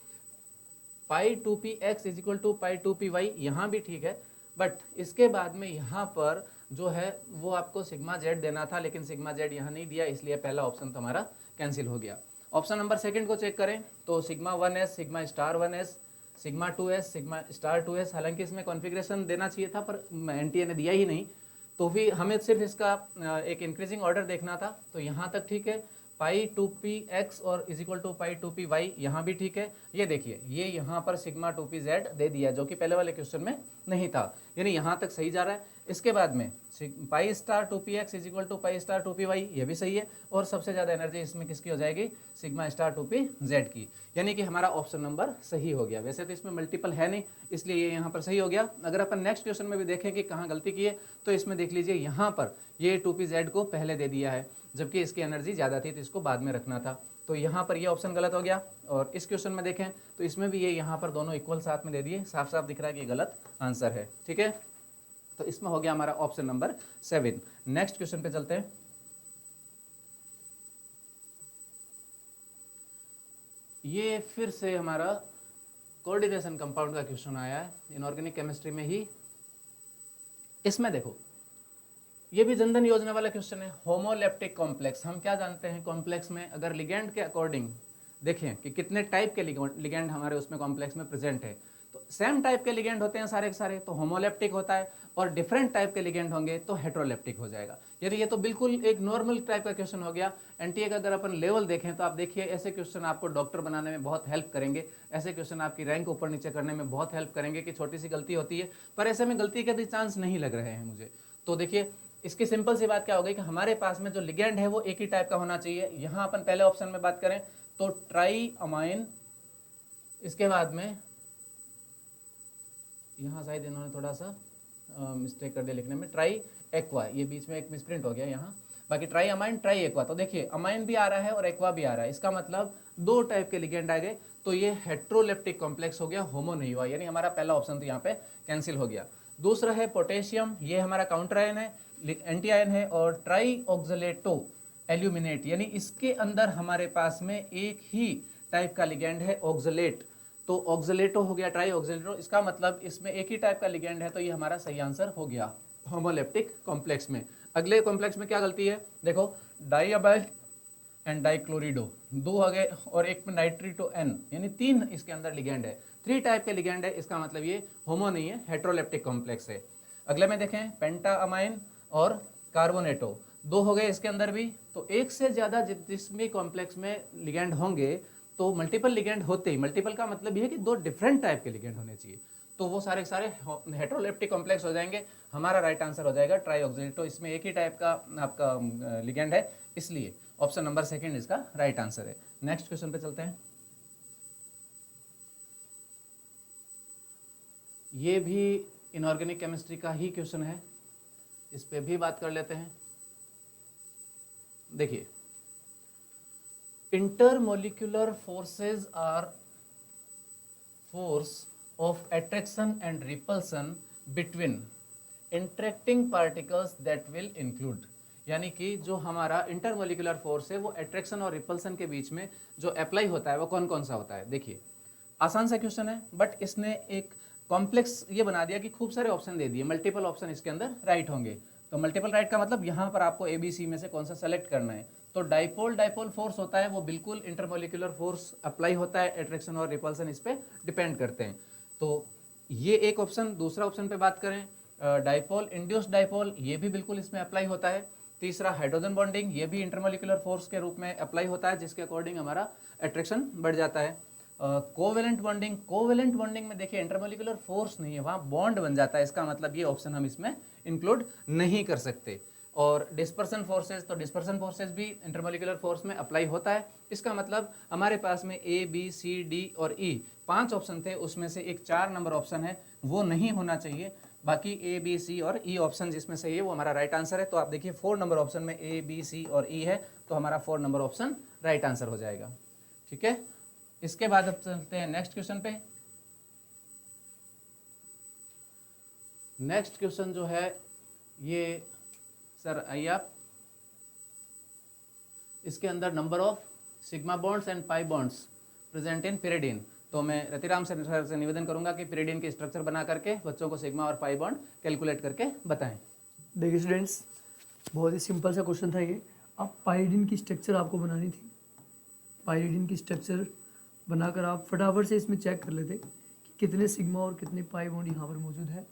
पाई 2px is equal to pi 2py, यहाँ भी ठीक है। बट इसके बाद में यहाँ पर जो है वो आपको सिग्मा जेड देना था, लेकिन सिग्मा जेड यहाँ नहीं दिया, इसलिए पहला ऑप्शन तो हमारा कैंसिल हो गया। ऑप्शन नंबर 2 को चेक करें तो sigma 1s, sigma star 1s, sigma 2s, sigma star 2s, हालांकि इसमें कॉन्फ़िगरेशन देना चाहिए था पर एनटीए ने दिया ही नहीं, तो भी हमें सिर्फ इसका एक इंक्रीजिंग ऑर्डर देखना था। तो यहाँ तक ठीक है, पाई 2px और is equal to pi 2py, यहाँ भी ठीक है। ये देखिए ये यहाँ पर सिग्मा 2pz दे दिया जो कि पहले वाले क्वेश्चन में नहीं था, यानी यहाँ तक सही जा रहा है। इसके बाद में pi star 2px is equal to pi star 2py, ये भी सही है। और सबसे ज़्यादा एनर्जी इसमें किसकी हो जाएगी, सिग्मा स्टार 2pz की, यानी कि हमारा ऑप्शन नंबर सही हो गया। वैसे तो इसमें मल्टीपल है नहीं, इसलिए ये यहाँ पर सही हो गया। अगर अपन नेक्स्ट क्वेश्चन में भी देखें कि कहाँ गलती की है, तो इसमें देख लीजिए यहाँ पर ये 2pz को पहले दे दिया है, जबकि इसकी एनर्जी ज़्यादा थी तो इसको बाद में रखना था। तो यहाँ पर ये ऑप्शन गलत हो गया। और इस क्वेश्चन में देखें तो इसमें भी ये यहाँ पर दोनों इक्वल साथ में दे दिए, साफ साफ दिख रहा है कि ये गलत आंसर है। ठीक है, तो इसमें हो गया हमारा ऑप्शन नंबर 7। नेक्स्ट क्वेश्चन पे चलते हैं। ये फिर से हमारा कोऑर्डिनेशन कंपाउंड का क्वेश्चन आया है इनऑर्गेनिक केमिस्ट्री में ही। इसमें देखो ये भी जनधन योजना वाला क्वेश्चन है, होमोलेप्टिक कॉम्प्लेक्स। हम क्या जानते हैं कॉम्प्लेक्स में, अगर लिगेंड के अकॉर्डिंग देखें कि कितने टाइप के लिगेंड हमारे उसमें कॉम्प्लेक्स में प्रेजेंट है, तो सेम टाइप के लिगेंड होते हैं सारे के सारे, तो होमोलेप्टिक होता है, और डिफरेंट टाइप के लिगेंड होंगे तो हेट्रोलेप्टिक हो जाएगा। यानी ये तो बिल्कुल एक नॉर्मल टाइप का क्वेश्चन हो गया। एनटीए का अगर अपन लेवल देखें तो आप देखिए ऐसे क्वेश्चन आपको डॉक्टर बनाने में बहुत हेल्प करेंगे, ऐसे क्वेश्चन आपकी रैंक ऊपर नीचे करने में बहुत हेल्प करेंगे कि छोटी सी गलती होती है पर ऐसे में गलती के भी चांस नहीं लग रहे हैं मुझे। तो देखिए इसकी सिंपल सी बात क्या हो गई कि हमारे पास में जो लिगेंड है वो एक ही टाइप का होना चाहिए। यहाँ अपन पहले ऑप्शन में बात करें तो ट्राई अमाइन, इसके बाद में यहाँ शायद इन्होंने थोड़ा सा मिस्टेक कर दिया लिखने में, ट्राई एक्वा, ये बीच में एक मिसप्रिंट हो गया यहाँ, बाकी ट्राई अमाइन ट्राई एक्वा। तो देखिए अमाइन भी आ रहा है और एक्वा भी आ रहा है, इसका मतलब दो टाइप के लिगेंड आ गए, तो ये हेट्रोलेप्टिक कॉम्प्लेक्स हो गया, होमो नहीं हुआ, यानी हमारा पहला ऑप्शन तो यहाँ पे कैंसिल हो गया। दूसरा है पोटेशियम, ये हमारा काउंटर आयन है, एंटी आयन है, और ट्राई ऑक्सलेटो एल्यूमिनेट, यानी इसके अंदर हमारे पास में एक ही टाइप का लिगेंड है ऑक्सलेट, तो ऑक्सलेटो हो गया ट्राई ऑक्सलेटो, इसका मतलब इसमें एक ही टाइप का लिगेंड है, तो ये हमारा सही आंसर हो गया होमोलेप्टिक कॉम्प्लेक्स में। अगले कॉम्प्लेक्स में क्या गलती है, देखो डाइअमाइड एंड डाइक्लोरिडो, दो हो गए और एक में नाइट्रिटो एन, यानी 3 इसके अंदर लिगेंड है, 3 टाइप के लिगेंड है, इसका मतलब ये होमो नहीं है, हेट्रोलेप्टिक कॉम्प्लेक्स है। अगले में देखें पेंटाअमाइन और कार्बोनेटो, 2 हो गए इसके अंदर भी, तो एक से ज़्यादा जिसमें कॉम्प्लेक्स में लिगेंड होंगे तो मल्टीपल लिगेंड होते ही, मल्टीपल का मतलब ये है कि 2 डिफरेंट टाइप के लिगेंड होने चाहिए, तो वो सारे सारे हेट्रोलेप्टिक कॉम्प्लेक्स हो जाएंगे। हमारा राइट आंसर हो जाएगा ट्राईऑक्सिलेटो, इसमें एक ही टाइप का आपका लिगेंड है, इसलिए ऑप्शन नंबर 2 इसका राइट आंसर है। नेक्स्ट क्वेश्चन पे चलते हैं। ये भी इनऑर्गेनिक केमिस्ट्री का ही क्वेश्चन है, इस पे भी बात कर लेते हैं। देखिए, intermolecular forces are force of attraction and repulsion between interacting particles that will include, यानी कि जो हमारा इंटरमोलिकुलर फोर्स है वो अट्रैक्शन और रिपल्सन के बीच में जो अप्लाई होता है वो कौन कौन सा होता है। देखिए आसान सा क्वेश्चन है, बट इसने एक कॉम्प्लेक्स ये बना दिया कि खूब सारे ऑप्शन दे दिए, मल्टीपल ऑप्शन इसके अंदर राइट होंगे, तो मल्टीपल राइट का मतलब यहाँ पर आपको ABC में से कौन सा सेलेक्ट करना है। तो डाइपोल फोर्स होता है वो बिल्कुल इंटरमोलिकुलर फोर्स अप्लाई होता है, अट्रैक्शन और रिपल्सन इस पर डिपेंड करते हैं, तो ये एक ऑप्शन। दूसरा ऑप्शन पे बात करें डाइपोल इंड्यूस्ड डाइपोल, ये भी बिल्कुल इसमें अप्लाई होता है। तीसरा हाइड्रोजन बॉन्डिंग, ये भी इंटरमोलिकुलर फोर्स के रूप में अप्लाई होता है, जिसके अकॉर्डिंग हमारा अट्रैक्शन बढ़ जाता है। कोवेलेंट बॉन्डिंग में देखिए इंटरमोलिकुलर फोर्स नहीं है, वहाँ बॉन्ड बन जाता है, इसका मतलब ये ऑप्शन हम इसमें इंक्लूड नहीं कर सकते। और डिस्पर्सन फोर्सेस, तो डिस्पर्सन फोर्सेस भी इंटरमोलिकुलर फोर्स में अप्लाई होता है, इसका मतलब हमारे पास में A, B, C, D और E 5 ऑप्शन थे, उसमें से एक 4 नंबर ऑप्शन है वो नहीं होना चाहिए, बाकी A, B, C और E ऑप्शन जिसमें से ये वो हमारा राइट आंसर है। तो आप देखिए 4 नंबर ऑप्शन में A, B, C और E है, तो हमारा 4 नंबर ऑप्शन राइट आंसर हो जाएगा। ठीक है, इसके बाद अब चलते हैं नेक्स्ट क्वेश्चन पे। नेक्स्ट क्वेश्चन जो है ये सर आइए आप, इसके अंदर number of sigma bonds and pi bonds present in pyridine, तो मैं रतिराम सर से निवेदन करूंगा कि पिरिडीन के स्ट्रक्चर बना करके बच्चों को सिग्मा और पाई बॉन्ड कैलकुलेट करके बताएं। देखिए स्टूडेंट्स, बहुत ही सिंपल सा क्वेश्चन था ये। अब पाइरिडिन की स्ट्रक्चर आपको बनानी थी, पाइरिडिन की स्ट्रक्चर बनाकर आप फटाफट से इसमें चेक कर लेते कि कितने सिग्मा और कितने पाई बॉन्ड यहाँ पर मौजूद है।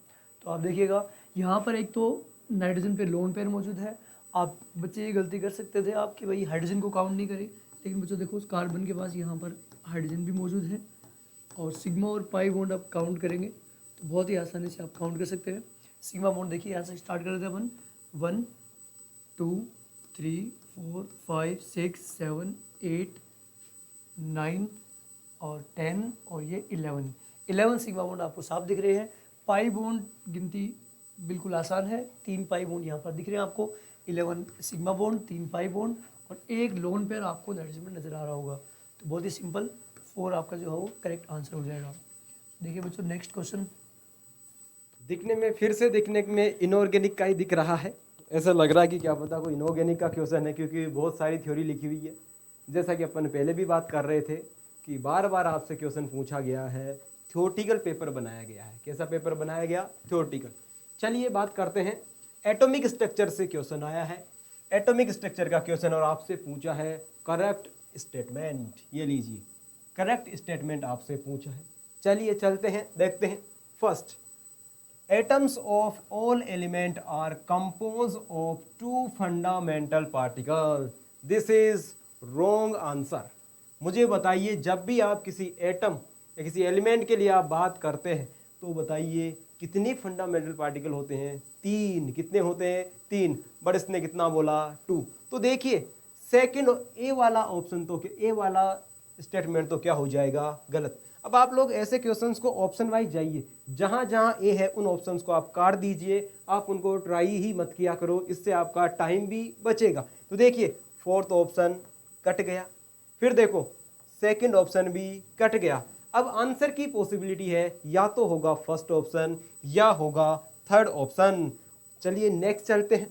तो आप देखिएगा यहाँ पर एक तो नाइट्रोजन पे लोन पेयर मौजूद है। आप बच्चे ये गलती कर सकते थे आप कि भाई हाइड्रोजन को काउंट नहीं करें, लेकिन बच्चों देखो उस कार्बन के पास यहाँ पर हाइड्रोजन भी मौजूद है, और सिग्मा और पाई बॉन्ड आप काउंट करेंगे तो बहुत ही आसानी से आप काउंट कर सकते हैं। सिग्मा बॉन्ड देखिए यहाँ से स्टार्ट कर देते हैं अपन, 1 2 3 4 5 6 7 8 9 और 10 और ये 11 सिग्मा बॉन्ड आपको साफ दिख रहे हैं। पाई बॉन्ड गिनती बिल्कुल आसान है, 3 पाई बॉन्ड यहाँ पर दिख रहे हैं आपको, 11 सिग्मा बॉन्ड, 3 पाई बॉन्ड और एक लोन पेयर आपको नाइट्रोजन में नजर आ रहा होगा। तो बहुत ही सिंपल 4 आपका जो है वो करेक्ट आंसर हो जाएगा। देखिए बच्चों नेक्स्ट क्वेश्चन, दिखने में फिर से दिखने में इनऑर्गेनिक का ही दिख रहा है, ऐसा लग रहा है कि क्या पता कोई इनऑर्गेनिक का क्वेश्चन है, क्योंकि बहुत सारी थ्योरी लिखी हुई है। जैसा कि अपन पहले भी बात कर रहे थे कि बार बार आपसे क्वेश्चन पूछा गया है, थ्योरेटिकल पेपर बनाया गया है। कैसा पेपर बनाया गया? थ्योरेटिकल। चलिए बात करते हैं, एटॉमिक स्ट्रक्चर से क्वेश्चन आया है, एटॉमिक स्ट्रक्चर का क्वेश्चन, और आपसे पूछा है करेक्ट स्टेटमेंट। ये लीजिए करेक्ट स्टेटमेंट आपसे पूछा है। चलिए चलते हैं, देखते हैं। First, atoms of all element are compose of 2 fundamental particle. This is wrong answer. मुझे बताइए, जब भी आप किसी एटम या किसी एलिमेंट के लिए आप बात करते हैं तो बताइए कितने फंडामेंटल पार्टिकल होते हैं? 3। कितने होते हैं? 3। बट इसने कितना बोला? 2। तो देखिए सेकंड ए वाला ऑप्शन तो ए वाला स्टेटमेंट तो क्या हो जाएगा? गलत। अब आप लोग ऐसे क्वेश्चंस को ऑप्शन वाइज जाइए, जहां जहां ए है उन ऑप्शंस को आप काट दीजिए, आप उनको ट्राई ही मत किया करो, इससे आपका टाइम भी बचेगा। तो देखिए 4th ऑप्शन कट गया, फिर देखो सेकंड ऑप्शन भी कट गया। अब आंसर की पॉसिबिलिटी है या तो होगा फर्स्ट ऑप्शन या होगा थर्ड ऑप्शन। चलिए नेक्स्ट चलते हैं।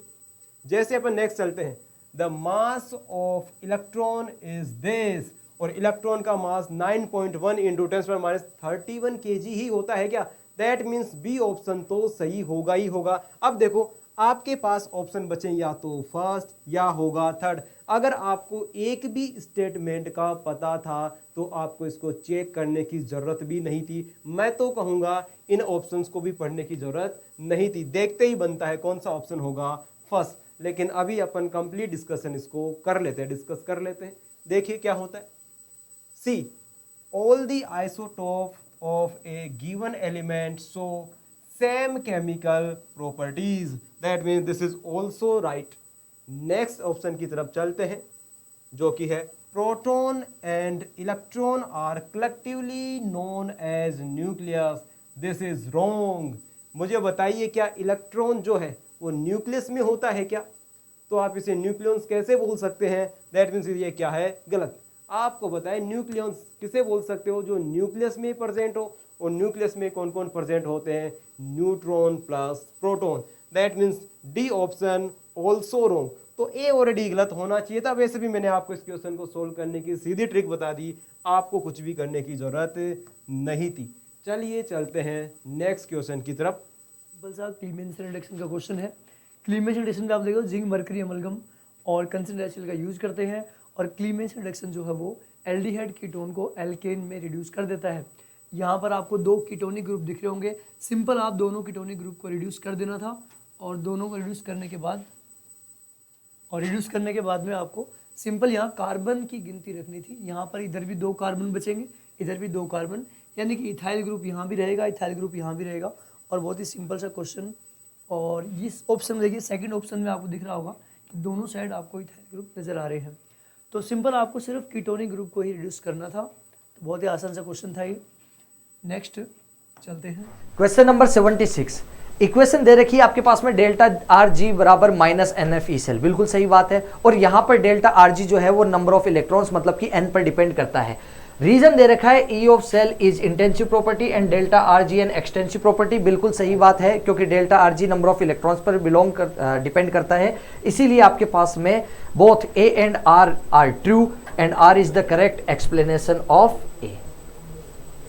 जैसे अपन नेक्स्ट चलते हैं, the mass of electron is this, और इलेक्ट्रॉन का मास 9.1 इंटू 10⁻31 kg ही होता है क्या? दैट मीन्स बी ऑप्शन तो सही होगा ही होगा। अब देखो आपके पास ऑप्शन बचे या तो फर्स्ट या होगा थर्ड। अगर आपको एक भी स्टेटमेंट का पता था तो आपको इसको चेक करने की ज़रूरत भी नहीं थी। मैं तो कहूँगा इन ऑप्शंस को भी पढ़ने की ज़रूरत नहीं थी, देखते ही बनता है कौन सा ऑप्शन होगा फर्स्ट। लेकिन अभी अपन कंप्लीट डिस्कशन इसको कर लेते हैं, डिस्कस कर लेते हैं। देखिए क्या होता है। See all the isotope of a given element so same chemical properties, that means this is also right। Next option की तरफ चलते हैं जो कि है proton and electron are collectively known as nucleus, this is wrong. मुझे बताइए क्या इलेक्ट्रॉन जो है वो न्यूक्लियस में होता है क्या? तो आप इसे न्यूक्लियंस कैसे बोल सकते हैं? दैट मीन्स ये क्या है? गलत। आपको बताएं न्यूक्लियंस किसे बोल सकते हो? जो न्यूक्लियस में प्रेजेंट हो। और न्यूक्लियस में कौन कौन प्रेजेंट होते हैं? Neutron plus proton. That means D option also wrong. तो ए और डी गलत होना चाहिए था। वैसे भी मैंने आपको इस क्वेश्चन को सोल्व करने की सीधी ट्रिक बता दी, आपको कुछ भी करने की जरूरत नहीं थी। चलिए चलते हैं नेक्स्ट क्वेश्चन की तरफ। सिंपल सा क्लीमेंस रिडक्शन का क्वेश्चन है। क्लीमेंस रिडक्शन में आप देखो जिंक मरकरी अमलगम और कंसंट्रेशन का यूज करते हैं और क्लीमेंस रिडक्शन जो है वो एल्डिहाइड कीटोन को एल्केन में रिड्यूस कर देता है। यहाँ पर आपको दो कीटोनिक ग्रुप दिख रहे होंगे। सिंपल आप दोनों कीटोनिक ग्रुप को रिड्यूस कर देना था और दोनों को रिड्यूस करने के बाद में आपको सिंपल यहाँ कार्बन की गिनती रखनी थी। यहाँ पर इधर भी 2 कार्बन बचेंगे, इधर भी 2 कार्बन, यानी कि इथाइल ग्रुप यहाँ भी रहेगा, इथाइल ग्रुप यहाँ भी रहेगा। और बहुत ही सिंपल सा क्वेश्चन। और इस ऑप्शन में देखिए सेकंड ऑप्शन में आपको दिख रहा होगा कि दोनों साइड आपको इथाइल ग्रुप नज़र आ रहे हैं। तो सिंपल आपको सिर्फ कीटोनिक ग्रुप को ही रिड्यूस करना था। तो बहुत ही आसान सा क्वेश्चन था ये। नेक्स्ट चलते हैं क्वेश्चन नंबर 76। इक्वेशन दे रखी है आपके पास में डेल्टा आर जी बराबर minus n F E cell, बिल्कुल सही बात है। और यहाँ पर डेल्टा आर जी जो है वो नंबर ऑफ इलेक्ट्रॉन्स मतलब कि एन पर डिपेंड करता है। रीजन दे रखा है E of cell is intensive property and delta r G n extensive property, बिल्कुल सही बात है क्योंकि delta r G number of electrons पर डिपेंड करता है। इसीलिए आपके पास में both A and R are true and R is the correct explanation of A.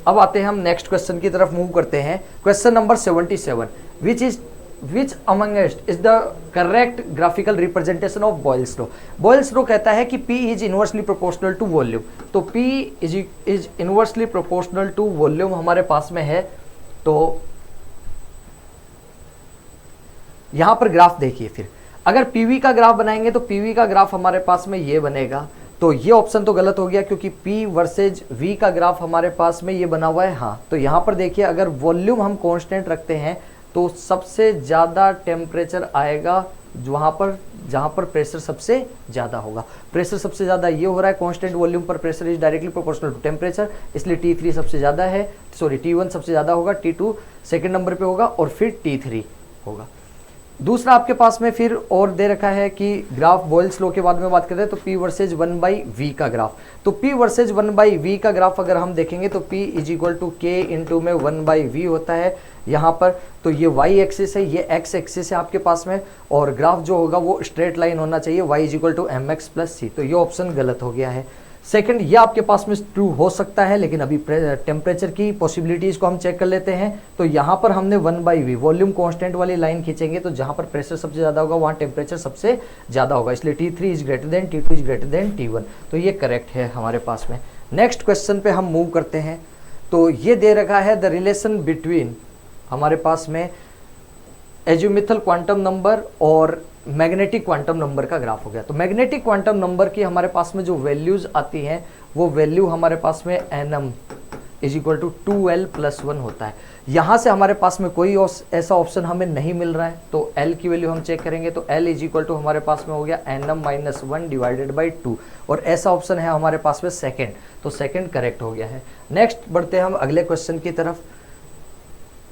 अब आते हैं हम नेक्स्ट क्वेश्चन की तरफ मूव करते हैं। Question number 77। Which amongst is the correct graphical representation of Boyle's law. Boyle's law कहता है कि P is inversely proportional to volume. तो P is inversely proportional to volume हमारे पास में है। तो यहां पर ग्राफ देखिए, फिर अगर PV का ग्राफ बनाएंगे तो PV का ग्राफ हमारे पास में ये बनेगा। तो ये ऑप्शन तो गलत हो गया क्योंकि P वर्सेज V का ग्राफ हमारे पास में ये बना हुआ है। हाँ, तो यहाँ पर देखिए अगर वॉल्यूम हम कांस्टेंट रखते हैं तो सबसे ज़्यादा टेम्परेचर आएगा जहाँ पर प्रेशर सबसे ज़्यादा होगा। प्रेशर सबसे ज़्यादा ये हो रहा है कांस्टेंट वॉल्यूम पर pressure is directly proportional to temperature, इसलिए T3 सबसे ज़्यादा है, सॉरी T1 सबसे ज़्यादा होगा, T2 सेकेंड नंबर पे होगा और फिर T3 होगा। दूसरा आपके पास में फिर और दे रखा है कि ग्राफ बॉयल्स लॉ के बाद में बात करते हैं तो P वर्सेज 1/V का ग्राफ। तो P वर्सेज 1/V का ग्राफ अगर हम देखेंगे तो P is equal to K into में 1/V होता है यहाँ पर। तो ये Y एक्सिस है, ये X एक्सिस है आपके पास में, और ग्राफ जो होगा वो स्ट्रेट लाइन होना चाहिए, Y is equal to mx plus c। तो ये ऑप्शन गलत हो गया है। सेकंड, ये आपके पास में ट्रू हो सकता है, लेकिन अभी टेम्परेचर की पॉसिबिलिटीज़ को हम चेक कर लेते हैं। तो यहाँ पर हमने 1/V वॉल्यूम कांस्टेंट वाली लाइन खींचेंगे तो जहाँ पर प्रेशर सबसे ज़्यादा होगा वहाँ टेम्परेचर सबसे ज़्यादा होगा, इसलिए T3 is greater than T2 is greater than T1। तो ये करेक्ट है हमारे पास में। नेक्स्ट क्वेश्चन पे हम मूव करते हैं। तो ये दे रखा है द रिलेशन बिटवीन हमारे पास में एजिमुथल क्वांटम नंबर और मैग्नेटिक क्वांटम नंबर का ग्राफ हो गया। तो मैग्नेटिक क्वांटम नंबर की हमारे पास में जो वैल्यूज आती हैं वो वैल्यू हमारे पास में nm is equal to 2l+1 होता है। यहाँ से हमारे पास में कोई ऐसा ऑप्शन हमें नहीं मिल रहा है, तो l की वैल्यू हम चेक करेंगे तो l इज इक्वल टू हमारे पास में हो गया nm-1 डिवाइडेड बाई 2, और ऐसा ऑप्शन है हमारे पास में सेकेंड, तो सेकेंड करेक्ट हो गया है। नेक्स्ट बढ़ते हैं हम अगले क्वेश्चन की तरफ।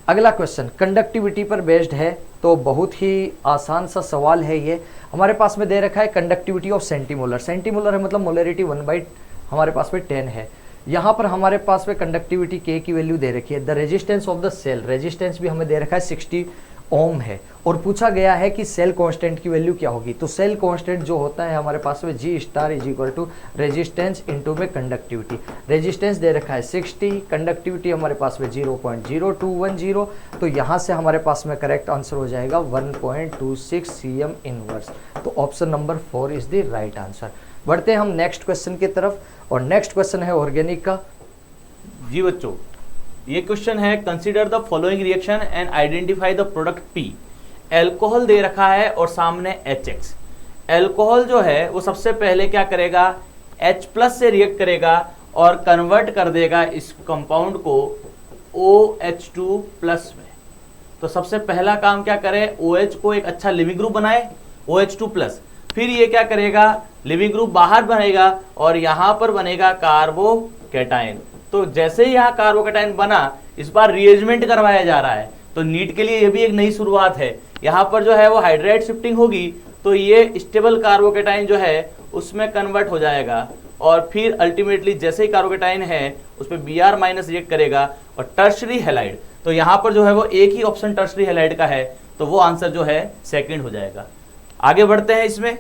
अगला क्वेश्चन कंडक्टिविटी पर बेस्ड है, तो बहुत ही आसान सा सवाल है ये। हमारे पास में दे रखा है कंडक्टिविटी ऑफ सेंटीमोलर। सेंटीमोलर है मतलब मोलरिटी 1/, हमारे पास में 10 है। यहाँ पर हमारे पास में कंडक्टिविटी K की वैल्यू दे रखी है। The resistance of the cell, resistance भी हमें दे रखा है 60 ओम है और पूछा गया है कि सेल कांस्टेंट की वैल्यू क्या होगी। तो सेल कांस्टेंट जो होता है हमारे पास में G star is equal to resistance into में कंडक्टिविटी। रेजिस्टेंस दे रखा है 60, कंडक्टिविटी हमारे पास में 0.0210, तो यहाँ से हमारे पास में करेक्ट आंसर हो जाएगा 1.26 cm इनवर्स। तो option number 4 is the right answer. बढ़ते हैं हम नेक्स्ट क्वेश्चन की तरफ और नेक्स्ट क्वेश्चन है ऑर्गेनिक का। जी बच्चों, ये क्वेश्चन है consider the following reaction and identify the product P. Alcohol दे रखा है और सामने HX। एल्कोहल जो है वो सबसे पहले क्या करेगा, H+ से रिएक्ट करेगा और कन्वर्ट कर देगा इस कंपाउंड को OH2+ में। तो सबसे पहला काम क्या करे, OH को एक अच्छा लिविंग ग्रुप बनाए OH2+। फिर ये क्या करेगा, लिविंग ग्रुप बाहर बनेगा और यहाँ पर बनेगा कार्बोकैटायन। तो जैसे ही यहाँ कार्बोकैटायन बना, इस बार रीअरेंजमेंट करवाया जा रहा है। तो नीट के लिए ये भी एक नई शुरुआत है। यहाँ पर जो है वो हाइड्राइड शिफ्टिंग होगी, तो ये स्टेबल कार्बोकैटायन जो है उसमें कन्वर्ट हो जाएगा और फिर अल्टीमेटली जैसे ही कार्बोकैटायन है उसमें Br- रिएक्ट करेगा और टर्शरी हैलाइड। तो यहाँ पर जो है वो एक ही ऑप्शन टर्शरी हैलाइड का है, तो वो आंसर जो है सेकंड हो जाएगा। आगे बढ़ते हैं इसमें।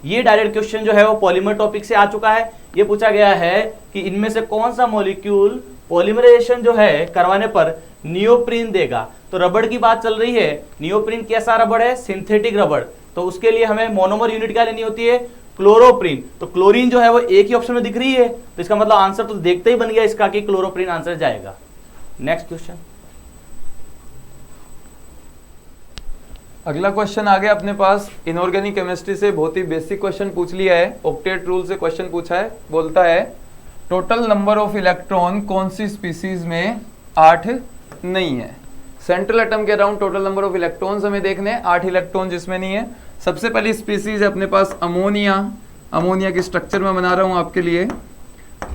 ये डायरेक्ट क्वेश्चन जो है वो पॉलीमर टॉपिक से आ चुका है। ये पूछा गया है कि इनमें से कौन सा मॉलिक्यूल पॉलीमराइजेशन जो है करवाने पर नियोप्रीन देगा। तो रबड़ की बात चल रही है। नियोप्रीन कैसा रबड़ है, सिंथेटिक रबड़। तो उसके लिए हमें मोनोमर यूनिट क्या लेनी होती है, क्लोरोप्रीन। तो क्लोरीन जो है वो एक ही ऑप्शन में दिख रही है, तो इसका मतलब आंसर तो देखते ही बन गया इसका कि क्लोरोप्रीन आंसर जाएगा। Next question. अगला क्वेश्चन आ गया अपने पास। इनऑर्गेनिक केमिस्ट्री से बहुत ही बेसिक क्वेश्चन पूछ लिया है। ऑक्टेट रूल से क्वेश्चन पूछा है। बोलता है टोटल नंबर ऑफ इलेक्ट्रॉन कौन सी स्पीसीज में 8 नहीं है। सेंट्रल एटम के around total number of electrons हमें देखने हैं, 8 इलेक्ट्रॉन जिसमें नहीं है। सबसे पहली स्पीसीज है अपने पास अमोनिया। अमोनिया के स्ट्रक्चर में बना रहा हूँ आपके लिए।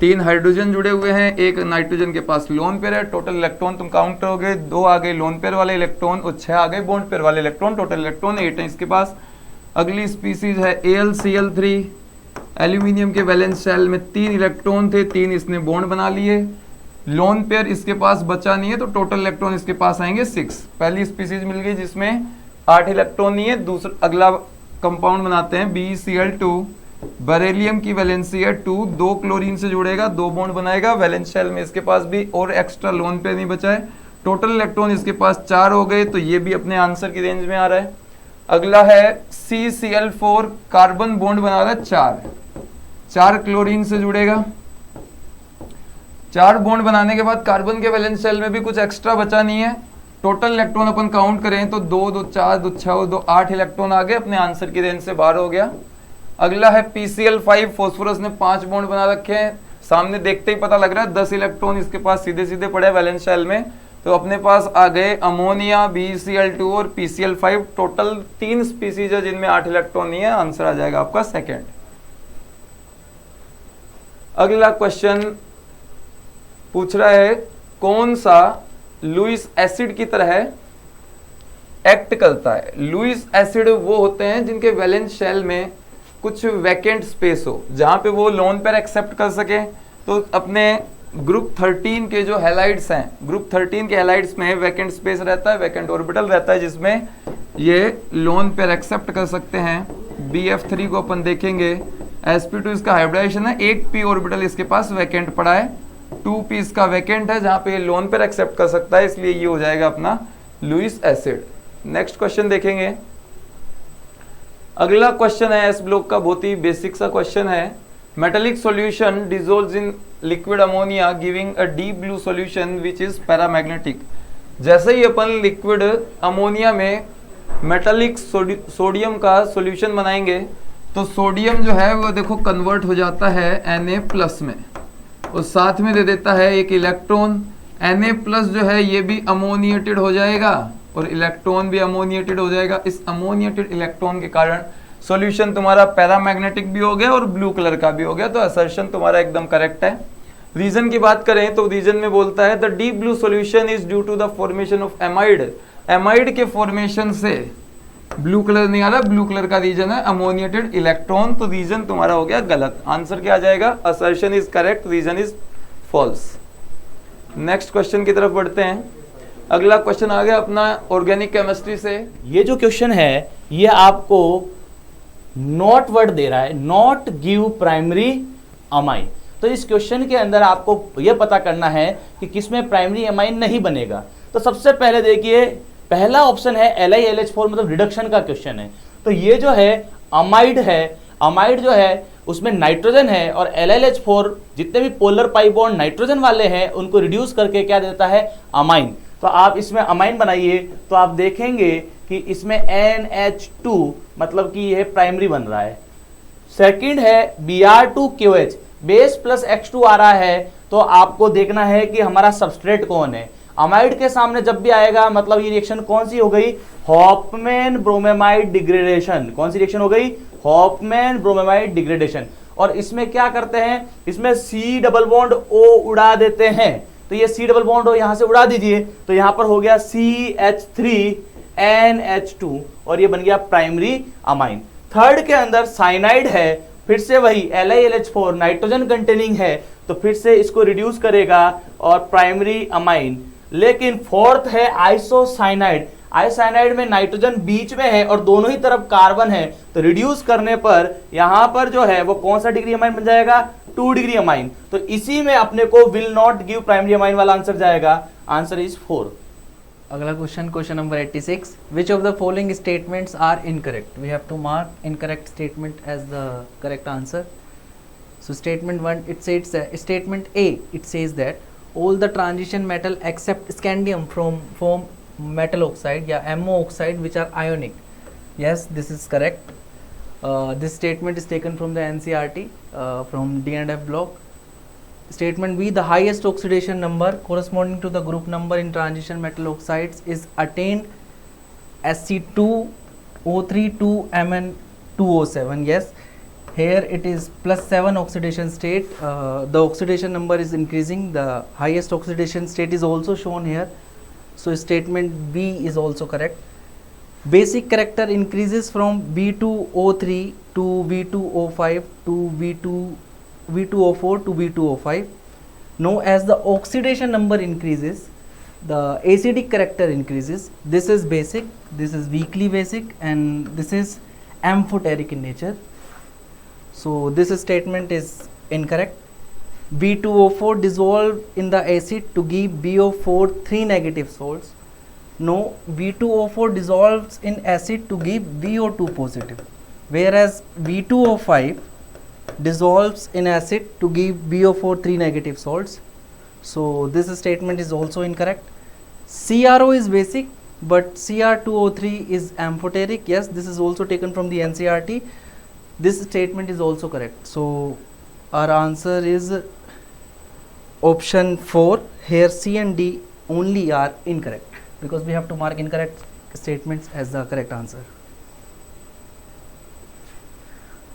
3 हाइड्रोजन जुड़े हुए हैं, 1 नाइट्रोजन के पास लोन पेयर है। टोटल इलेक्ट्रॉन तुम काउंट करोगे, 2 आ गए लोन पेयर वाले इलेक्ट्रॉन और 6 आ गए बॉन्ड पेयर वाले इलेक्ट्रॉन। टोटल इलेक्ट्रॉन 8 है इसके पास। अगली स्पीसीज है AlCl3। एल्यूमिनियम के वैलेंस शेल में 3 इलेक्ट्रॉन थे, 3 इसने बॉन्ड बना लिए। लोन पेयर इसके पास बचा नहीं है, तो टोटल इलेक्ट्रॉन इसके पास आएंगे 6। पहली स्पीसीज मिल गई जिसमें 8 इलेक्ट्रॉन नहीं है। दूसरा अगला कंपाउंड बनाते हैं BeCl2। बेरिलियम की वैलेंसी है 2, 2 क्लोरीन से जुड़ेगा, 2 बॉन्ड बनाएगा। वैलेंस शेल में इसके पास भी और एक्स्ट्रा लोन पेयर नहीं बचा है। टोटल इलेक्ट्रॉन इसके पास 4 हो गए, तो ये भी अपने आंसर की रेंज में आ रहा है। अगला है CCl4। कार्बन बॉन्ड बना रहा है 4 क्लोरीन से जुड़ेगा। 4 बॉन्ड बनाने के बाद कार्बन के वैलेंस शेल में भी कुछ एक्स्ट्रा बचा नहीं है। टोटल इलेक्ट्रॉन अपन काउंट करें तो 2, 2, 4, 2, 6, 2, 8 इलेक्ट्रॉन आ गए, अपने आंसर की रेंज से बाहर हो गया। अगला है PCl5। फॉस्फोरस ने 5 बॉन्ड बना रखे हैं। सामने देखते ही पता लग रहा है 10 इलेक्ट्रॉन इसके पास सीधे सीधे पड़े वैलेंस शेल में। तो अपने पास आ गए अमोनिया, BeCl2 और PCl5। टोटल 3 स्पीसीज है जिनमें 8 इलेक्ट्रॉन नहीं है। आंसर आ जाएगा आपका सेकेंड। अगला क्वेश्चन पूछ रहा है कौन सा लुईस एसिड की तरह एक्ट करता है। लुईस एसिड वो होते हैं जिनके वैलेंस शेल में कुछ वैकेंट स्पेस हो, जहां पे वो लोन पेयर एक्सेप्ट कर सके। तो अपने ग्रुप 13 के जो हैलाइड्स हैं, ग्रुप 13 के हैलाइड्स में वैकेंट स्पेस रहता है, वैकेंट ऑर्बिटल रहता है, जिसमें ये लोन पेयर एक्सेप्ट कर सकते हैं। BF3 को अपन देखेंगे, sp2 इसका हाइब्रिडाइजेशन है, 1 p ऑर्बिटल इसके पास वैकेंट पड़ा है, 2 p इसका वैकेंट है जहां पे लोन पेयर एक्सेप्ट कर सकता है, इसलिए ये हो जाएगा अपना लुईस एसिड। नेक्स्ट क्वेश्चन देखेंगे। अगला क्वेश्चन है एस ब्लॉक का, बहुत ही बेसिक सा क्वेश्चन है। Metallic solution dissolves in liquid ammonia giving a deep blue solution which is paramagnetic. जैसे ही अपन लिक्विड अमोनिया में मेटालिक सोडियम का सॉल्यूशन बनाएंगे तो सोडियम जो है वो देखो कन्वर्ट हो जाता है Na+ में और साथ में दे देता है एक इलेक्ट्रॉन। Na+ जो है ये भी अमोनिएटेड हो जाएगा और इलेक्ट्रॉन भी अमोनिएटेड हो जाएगा। इस अमोनिएटेड इलेक्ट्रॉन के कारण सॉल्यूशन तुम्हारा पैरामैग्नेटिक भी हो गया और ब्लू कलर का भी हो गया। तो असर्शन तुम्हारा एकदम करेक्ट है। रीजन की बात करें तो रीजन में बोलता है the deep blue solution is due to the formation of amide. Amide के फॉर्मेशन से ब्लू कलर नहीं आ रहा, ब्लू कलर का रीजन है अमोनिएटेड इलेक्ट्रॉन। तो रीजन तुम्हारा हो गया गलत। आंसर क्या आ जाएगा, assertion is correct, reason is false. Next question की तरफ बढ़ते हैं। अगला क्वेश्चन आ गया अपना ऑर्गेनिक केमिस्ट्री से। ये जो क्वेश्चन है ये आपको नॉट वर्ड दे रहा है, नॉट गिव प्राइमरी अमाइन। तो इस क्वेश्चन के अंदर आपको यह पता करना है कि किसमें प्राइमरी अमाइन नहीं बनेगा। तो सबसे पहले देखिए पहला ऑप्शन है LiLH4 मतलब रिडक्शन का क्वेश्चन है। तो ये जो है अमाइड है, अमाइड जो है उसमें नाइट्रोजन है और LiLH4 जितने भी पोलर पाई बॉन्ड नाइट्रोजन वाले हैं उनको रिड्यूस करके क्या देता है, अमाइन। तो आप इसमें अमाइन बनाइए तो आप देखेंगे कि इसमें NH2 मतलब कि यह प्राइमरी बन रहा है। सेकंड है Br2QH, बेस प्लस X2 आ रहा है, तो आपको देखना है कि हमारा सबस्ट्रेट कौन है। अमाइड के सामने जब भी आएगा मतलब ये रिएक्शन कौन सी हो गई, हॉफमैन ब्रोमेमाइड डिग्रेडेशन। कौन सी रिएक्शन हो गई, हॉफमैन ब्रोमेमाइड डिग्रेडेशन। और इसमें क्या करते हैं, इसमें C डबल बॉन्ड O उड़ा देते हैं। तो ये C डबल बॉन्ड O यहां से उड़ा दीजिए तो यहां पर हो गया CH3NH2 और ये बन गया प्राइमरी अमाइन। थर्ड के अंदर साइनाइड है, फिर से वही LiLH4 नाइट्रोजन कंटेनिंग है तो फिर से इसको रिड्यूस करेगा और प्राइमरी अमाइन। लेकिन फोर्थ है आइसोसाइनाइड, आइसोसाइनाइड में नाइट्रोजन बीच में है और दोनों ही तरफ कार्बन है, तो रिड्यूस करने पर यहां पर जो है वो कौन सा डिग्री अमाइन बन जाएगा, 2 डिग्री अमाइन। तो इसी में अपने को will not give primary amine वाला आंसर जाएगा, आंसर इज 4। अगला question, question number 86, which of the following statements are incorrect. We have to mark incorrect statement as the correct answer. So statement 1, it says that, statement A, it says that all the transition metal except scandium form metal oxide या MO oxide which are ionic. Yes, this is correct. This statement is taken from the NCERT from D&F block. Statement B, the highest oxidation number corresponding to the group number in transition metal oxides is attained Sc2O32Mn2O7. Yes, here it is +7 oxidation state. The oxidation number is increasing. The highest oxidation state is also shown here. So statement B is also correct. Basic character increases from B2O3 to B2O5 to B2O4 to B2O5. Now as the oxidation number increases, the acidic character increases. This is basic, this is weakly basic, and this is amphoteric in nature. So this statement is incorrect. B2O4 dissolve in the acid to give BO4 3 negative salts. No, B2O4 dissolves in acid to give BO2 positive, whereas B2O5 dissolves in acid to give BO4 3 negative salts. So this statement is also incorrect. CRO is basic, but Cr2O3 is amphoteric. Yes, this is also taken from the NCERT. This statement is also correct. So our answer is option 4. Here C and D only are incorrect because we have to mark incorrect statements as the correct answer.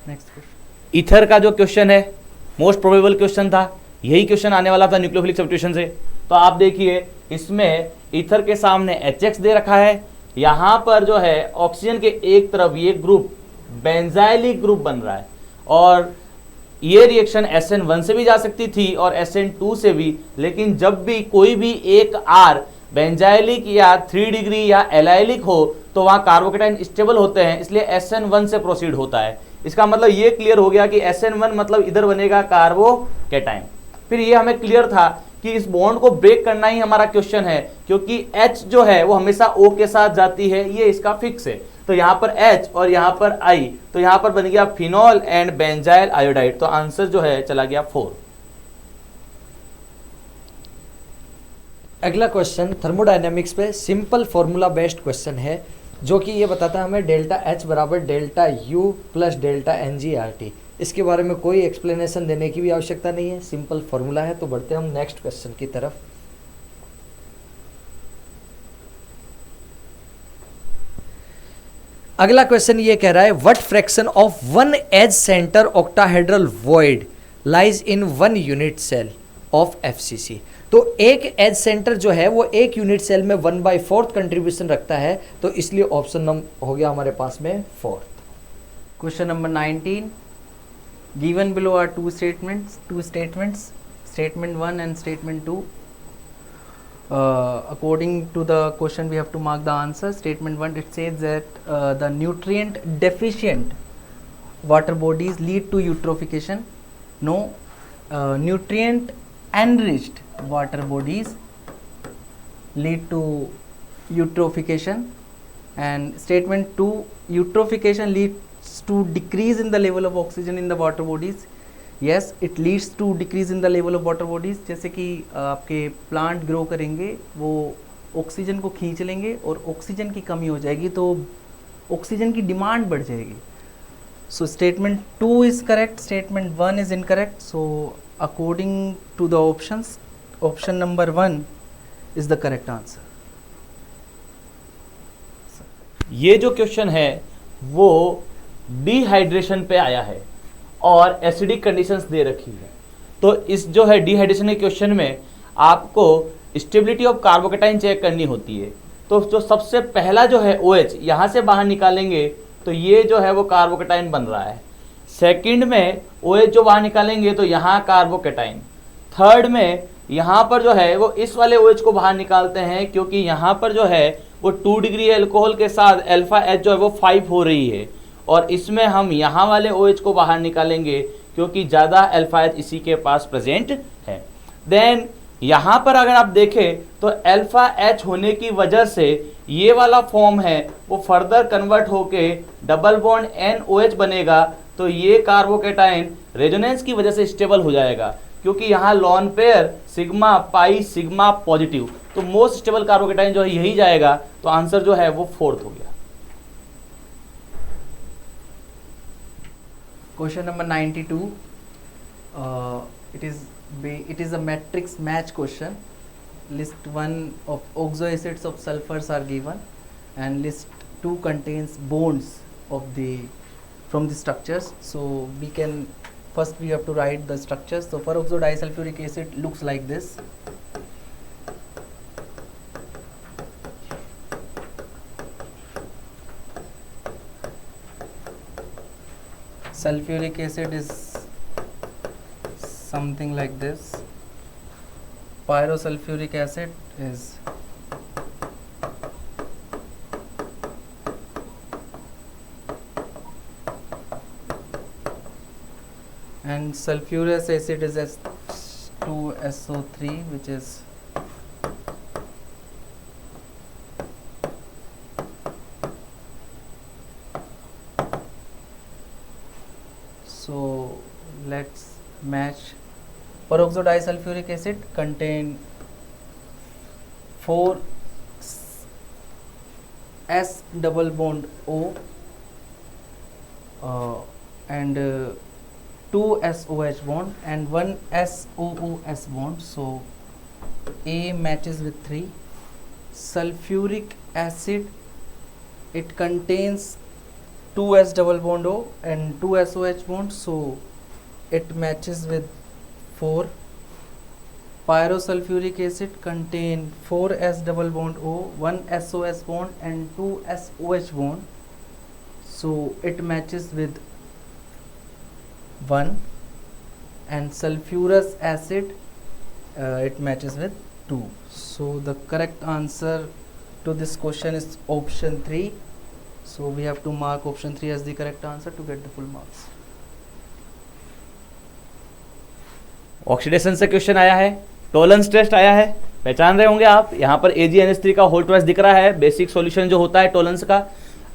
Next question. Ether का जो क्वेश्चन है मोस्ट प्रोबेबल क्वेश्चन था, यही क्वेश्चन आने वाला था न्यूक्लियोफिलिक सब्स्टिट्यूशन से। तो आप देखिए इसमें ईथर के सामने HX दे रखा है, यहाँ पर जो है ऑक्सीजन के एक तरफ ये ग्रुप बेंजाइलिक ग्रुप बन रहा है और ये रिएक्शन SN1 से भी जा सकती थी और SN2 से भी, लेकिन जब भी कोई भी एक R बेंजाइलिक या 3 डिग्री या एलाइलिक हो तो वहाँ कार्बोकेटाइन स्टेबल होते हैं, इसलिए SN1 से प्रोसीड होता है। इसका मतलब ये क्लियर हो गया कि SN1 मतलब इधर बनेगा कार्बोकेटाइन। फिर ये हमें क्लियर था कि इस बॉन्ड को ब्रेक करना ही हमारा क्वेश्चन है, क्योंकि H जो है वो हमेशा O के साथ जाती है, ये इसका फिक्स है। तो यहाँ पर H और यहाँ पर I, तो यहाँ पर बन गया फिनॉल एंड बेंजाइल आयोडाइड। तो आंसर जो है चला गया 4। अगला क्वेश्चन थर्मोडायनेमिक्स पे सिंपल फॉर्मूला बेस्ड क्वेश्चन है, जो कि ये बताता है हमें डेल्टा H बराबर delta U plus delta NG/RT। इसके बारे में कोई एक्सप्लेनेशन देने की भी आवश्यकता नहीं है, सिंपल फॉर्मूला है। तो बढ़ते हैं हम नेक्स्ट क्वेश्चन की तरफ। अगला क्वेश्चन ये कह रहा है what fraction of one edge centre octahedral void lies in 1 unit cell of FCC। तो एक एज सेंटर जो है वो एक यूनिट सेल में 1/4 कंट्रीब्यूशन रखता है, तो इसलिए ऑप्शन नंबर हो गया हमारे पास में 4। Question number 19. Given below are two statements. Statement 1 and statement 2. According to the question, we have to mark the answer. Statement 1, it says that the nutrient deficient water bodies lead to eutrophication. No, nutrient enriched water bodies lead to eutrophication. And statement 2, eutrophication leads to decrease in the level of oxygen in the water bodies. Yes, it leads to decrease in the level of water bodies. जैसे कि आपके प्लांट ग्रो करेंगे, वो ऑक्सीजन को खींच लेंगे और ऑक्सीजन की कमी हो जाएगी तो ऑक्सीजन की डिमांड बढ़ जाएगी. So statement 2 is correct, statement 1 is incorrect. So according to the options, option number 1 is the correct answer. ये जो क्वेश्चन है वो डिहाइड्रेशन पे आया है और एसिडिक कंडीशंस दे रखी है. तो इस जो है डिहाइड्रेशन के क्वेश्चन में आपको स्टेबिलिटी ऑफ कार्बोकेटाइन चेक करनी होती है. तो जो सबसे पहला जो है OH यहाँ से बाहर निकालेंगे तो ये जो है वो कार्बोकेटाइन बन रहा है. सेकंड में OH जो बाहर निकालेंगे तो यहाँ कार्बोकेटाइन. थर्ड में यहाँ पर जो है वो इस वाले OH को बाहर निकालते हैं क्योंकि यहाँ पर जो है वो 2 डिग्री अल्कोहल के साथ अल्फा H जो है वो 5 हो रही है. और इसमें हम यहाँ वाले OH को बाहर निकालेंगे क्योंकि ज़्यादा अल्फा H इसी के पास प्रेजेंट है. देन यहाँ पर अगर आप देखें तो अल्फा H होने की वजह से ये वाला फॉर्म है वो फर्दर कन्वर्ट होके डबल बॉन्ड NOH बनेगा. तो ये कार्बोकेटाइन रेजोनेंस की वजह से स्टेबल हो जाएगा क्योंकि यहाँ lone pair sigma pi sigma positive. तो मोस्ट स्टेबल कार्बोकेटाइन जो है यही जाएगा. तो आंसर जो है वो 4th हो गया. Question number 92. It is a matrix match question. List 1 of oxoacids of sulfurs are given, and list 2 contains bonds of from the structures. So we have to write the structures. So peroxodisulfuric acid looks like this. Sulfuric acid is something like this. Pyrosulfuric acid is and sulfurous acid is S2SO3, which is so let's match. Peroxodisulfuric acid contain 4 S double bond O and 2 SOH bond and 1 SOOS bond. So A matches with 3. Sulfuric acid, it contains 2 S double bond O and 2 SOH bond, so it matches with 4. Pyrosulfuric acid contain 4 S double bond O, 1 SOS bond and 2 SOH bond, so it matches with 1. And sulfurous acid, it matches with 2. So the correct answer to this question is option 3. So we have to mark option 3 as the correct answer to get the full marks. Oxidation से क्वेश्चन आया है, टॉलरेंस टेस्ट आया है, पहचान रहे होंगे आप. यहाँ पर AgNH3 का होल ट्वाइस दिख रहा है, बेसिक सॉल्यूशन जो होता है टॉलरेंस का.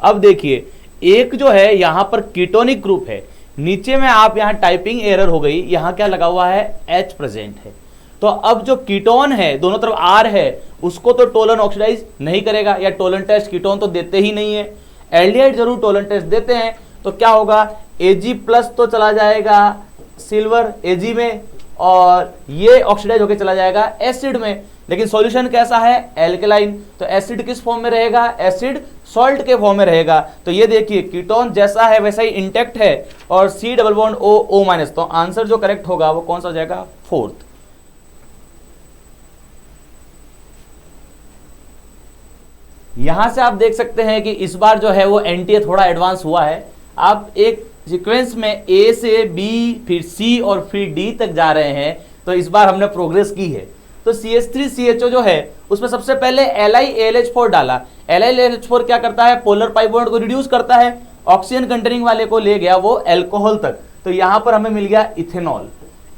अब देखिए एक जो है यहाँ पर कीटोनिक ग्रुप है, नीचे में आप यहाँ टाइपिंग एरर हो गई, यहाँ क्या लगा हुआ है H प्रेजेंट है. तो अब जो कीटोन है दोनों तरफ R है उसको तो टोलन ऑक्सीडाइज नहीं करेगा या टोलन टेस्ट कीटोन तो देते ही नहीं है. एल्डिहाइड जरूर टोलन टेस्ट देते हैं. तो क्या होगा Ag प्लस तो चला जाएगा सिल्वर Ag में और ये ऑक्सीडाइज होकर चला जाएगा एसिड में. लेकिन सॉल्यूशन कैसा है एल्कलाइन. तो एसिड किस फॉर्म में रहेगा, एसिड सॉल्ट के फॉर्म में रहेगा. तो ये देखिए कीटोन जैसा है वैसा ही इंटेक्ट है और C double bond O minus. तो आंसर जो करेक्ट होगा वो कौन सा हो जाएगा 4th. यहां से आप देख सकते हैं कि इस बार जो है वो NTA थोड़ा एडवांस हुआ है. आप एक सीक्वेंस में A से B फिर C और फिर D तक जा रहे हैं. तो इस बार हमने प्रोग्रेस की है. तो CH3CHO जो है उसमें सबसे पहले LiAlH4 डाला। LiAlH4 क्या करता है, पोलर पाई बॉन्ड को रिड्यूस करता है, ऑक्सीजन कंटेनिंग वाले को ले गया वो एल्कोहल तक। तो यहां पर हमें मिल गया इथेनॉल।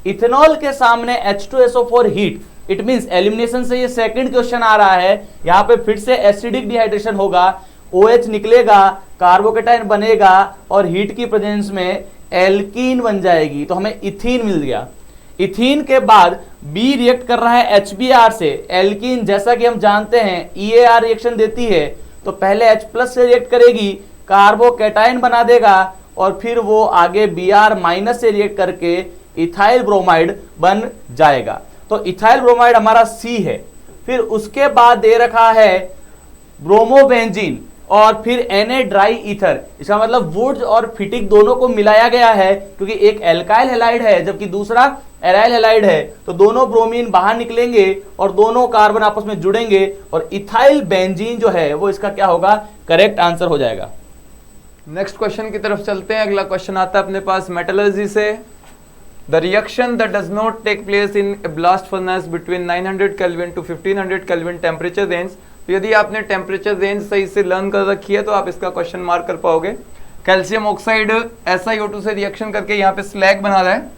इथेनॉल के सामने H2SO4 heat, it means elimination से ये सेकंड क्वेश्चन आ रहा है। यहां पे फिर से एसिडिक डिहाइड्रेशन होगा, OH निकलेगा, कार्बोकेटाइन बनेगा और हीट की प्रेजेंस में एल्कीन बन जाएगी, तो हमें इथीन मिल गया। इथीन के बाद B रिएक्ट कर रहा है HBr से, एल्कीन जैसा कि हम जानते हैं EAR रिएक्शन देती है, तो पहले H+ से रिएक्ट करेगी, कार्बोकेटाइन बना देगा और फिर वो आगे Br- से रिएक्ट करके इथाइल ब्रोमाइड बन जाएगा। तो इथाइल ब्रोमाइड हमारा C है। फिर उसके बाद दे रखा है ब्रोमोबेंजीन और फिर Na ड्राई ईथर। इसका मतलब वुड्स और फिटिक दोनों को मिलाया गया है, क्योंकि एक एल्काइल हैलाइड है जबकि दूसरा एराइल हैलाइड है, तो दोनों ब्रोमीन बाहर निकलेंगे और दोनों कार्बन आपस में जुड़ेंगे और इथाइल बेंजीन जो है वो इसका क्या होगा, करेक्ट आंसर हो जाएगा। नेक्स्ट क्वेश्चन की तरफ चलते हैं। अगला क्वेश्चन आता है अपने पास मेटलर्जी से। The reaction that does not take place in a blast furnace between 900 kelvin to 1500 kelvin temperature range. तो यदि आपने टेम्परेचर रेंज सही से लर्न कर रखी है तो आप इसका क्वेश्चन मार्क कर पाओगे। कैल्शियम ऑक्साइड SiO2 से रिएक्शन करके यहाँ पे स्लैग बना रहा है।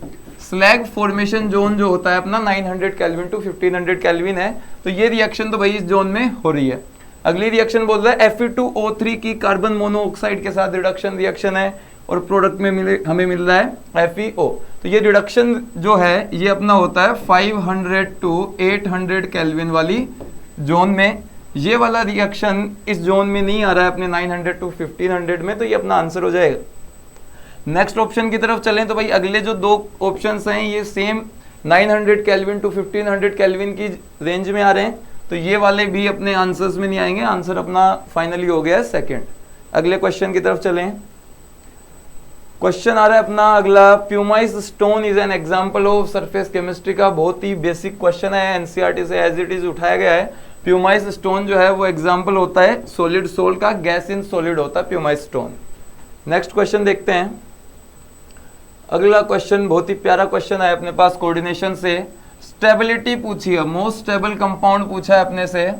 स्लैग फॉर्मेशन जोन जो होता है अपना 900 केल्विन टू 1500 केल्विन है, तो ये रिएक्शन तो भाई इस जोन में हो रही है। अगली रिएक्शन बोल रहा है Fe2O3 की कार्बन मोनोऑक्साइड के साथ रिडक्शन रिएक्शन है और प्रोडक्ट में हमें मिल रहा है FeO। तो ये रिडक्शन जो है ये अपना होता है 500 टू 800 केल्विन वाली जोन में। ये वाला रिएक्शन इस जोन में नहीं आ रहा है अपने 900 टू 1500 में, तो ये अपना आंसर हो जाएगा। नेक्स्ट ऑप्शन की तरफ चलें तो भाई अगले जो दो ऑप्शंस हैं ये सेम 900 केल्विन टू 1500 केल्विन की रेंज में आ रहे हैं, तो ये वाले भी अपने आंसर्स में नहीं आएंगे। आंसर अपना फाइनली हो गया है सेकंड। अगले क्वेश्चन की तरफ चलें। क्वेश्चन आ रहा है अपना अगला, pumice stone is an example of surface chemistry का बहुत ही बेसिक क्वेश्चन है, एनसीईआरटी से एज इट इज उठाया गया है। प्यूमाइज स्टोन जो है वो एग्जांपल होता है सॉलिड सोल का, गैस इन सॉलिड होता है प्यूमाइज स्टोन। नेक्स्ट क्वेश्चन देखते हैं। अगला क्वेश्चन बहुत ही प्यारा क्वेश्चन है अपने पास कोऑर्डिनेशन से। स्टेबिलिटी पूछी है, मोस्ट स्टेबल कंपाउंड पूछा है अपने से।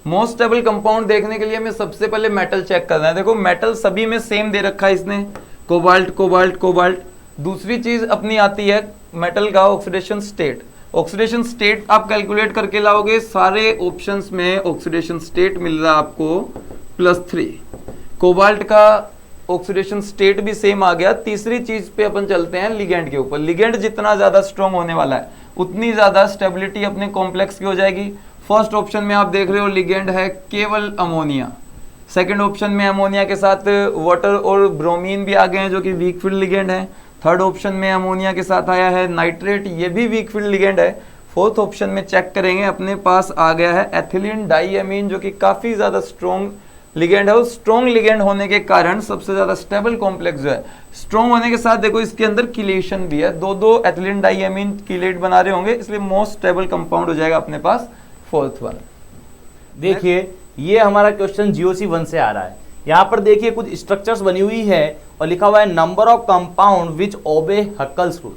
मोस्ट स्टेबल कंपाउंड देखने के लिए हमें सबसे पहले मेटल चेक करना है। देखो मेटल सभी में सेम दे रखा है इसने, कोबाल्ट कोबाल्ट कोबाल्ट। दूसरी चीज अपनी आती है मेटल का ऑक्सीडेशन स्टेट। ऑक्सीडेशन स्टेट आप कैलकुलेट करके लाओगे, सारे ऑप्शंस में ऑक्सीडेशन स्टेट मिल रहा है आपको +3। कोबाल्ट का ऑक्सीडेशन स्टेट भी सेम आ गया। तीसरी चीज पे अपन चलते हैं लिगेंड के ऊपर। लिगेंड जितना ज्यादा स्ट्रॉन्ग होने वाला है उतनी ज्यादा स्टेबिलिटी अपने कॉम्प्लेक्स की हो जाएगी। फर्स्ट ऑप्शन में आप देख रहे हो लिगेंड है केवल अमोनिया। सेकंड ऑप्शन में अमोनिया के साथ वाटर और ब्रोमीन भी आ गए हैं जो कि वीक फील्ड लिगेंड है। थर्ड ऑप्शन में अमोनिया के साथ आया है नाइट्रेट, ये भी वीक फील्ड लिगेंड है। फोर्थ ऑप्शन में चेक करेंगे अपने पास आ गया है एथिलीन डाइएमीन जो कि काफी ज्यादा स्ट्रॉन्ग लिगेंड है। उस स्ट्रॉन्ग लिगेंड होने के कारण सबसे ज्यादा स्टेबल कॉम्प्लेक्स जो है, स्ट्रॉन्ग होने के साथ देखो इसके अंदर किलेशन भी है, दो एथिलीन डाइएमीन किलेट बना रहे होंगे, इसलिए मोस्ट स्टेबल कंपाउंड हो जाएगा अपने पास फोर्थ वन। देखिए ये हमारा क्वेश्चन GOC 1 से आ रहा है। यहाँ पर देखिए कुछ स्ट्रक्चर्स बनी हुई है और लिखा हुआ है नंबर ऑफ कंपाउंड विच ओबे हक्कल्स रूल।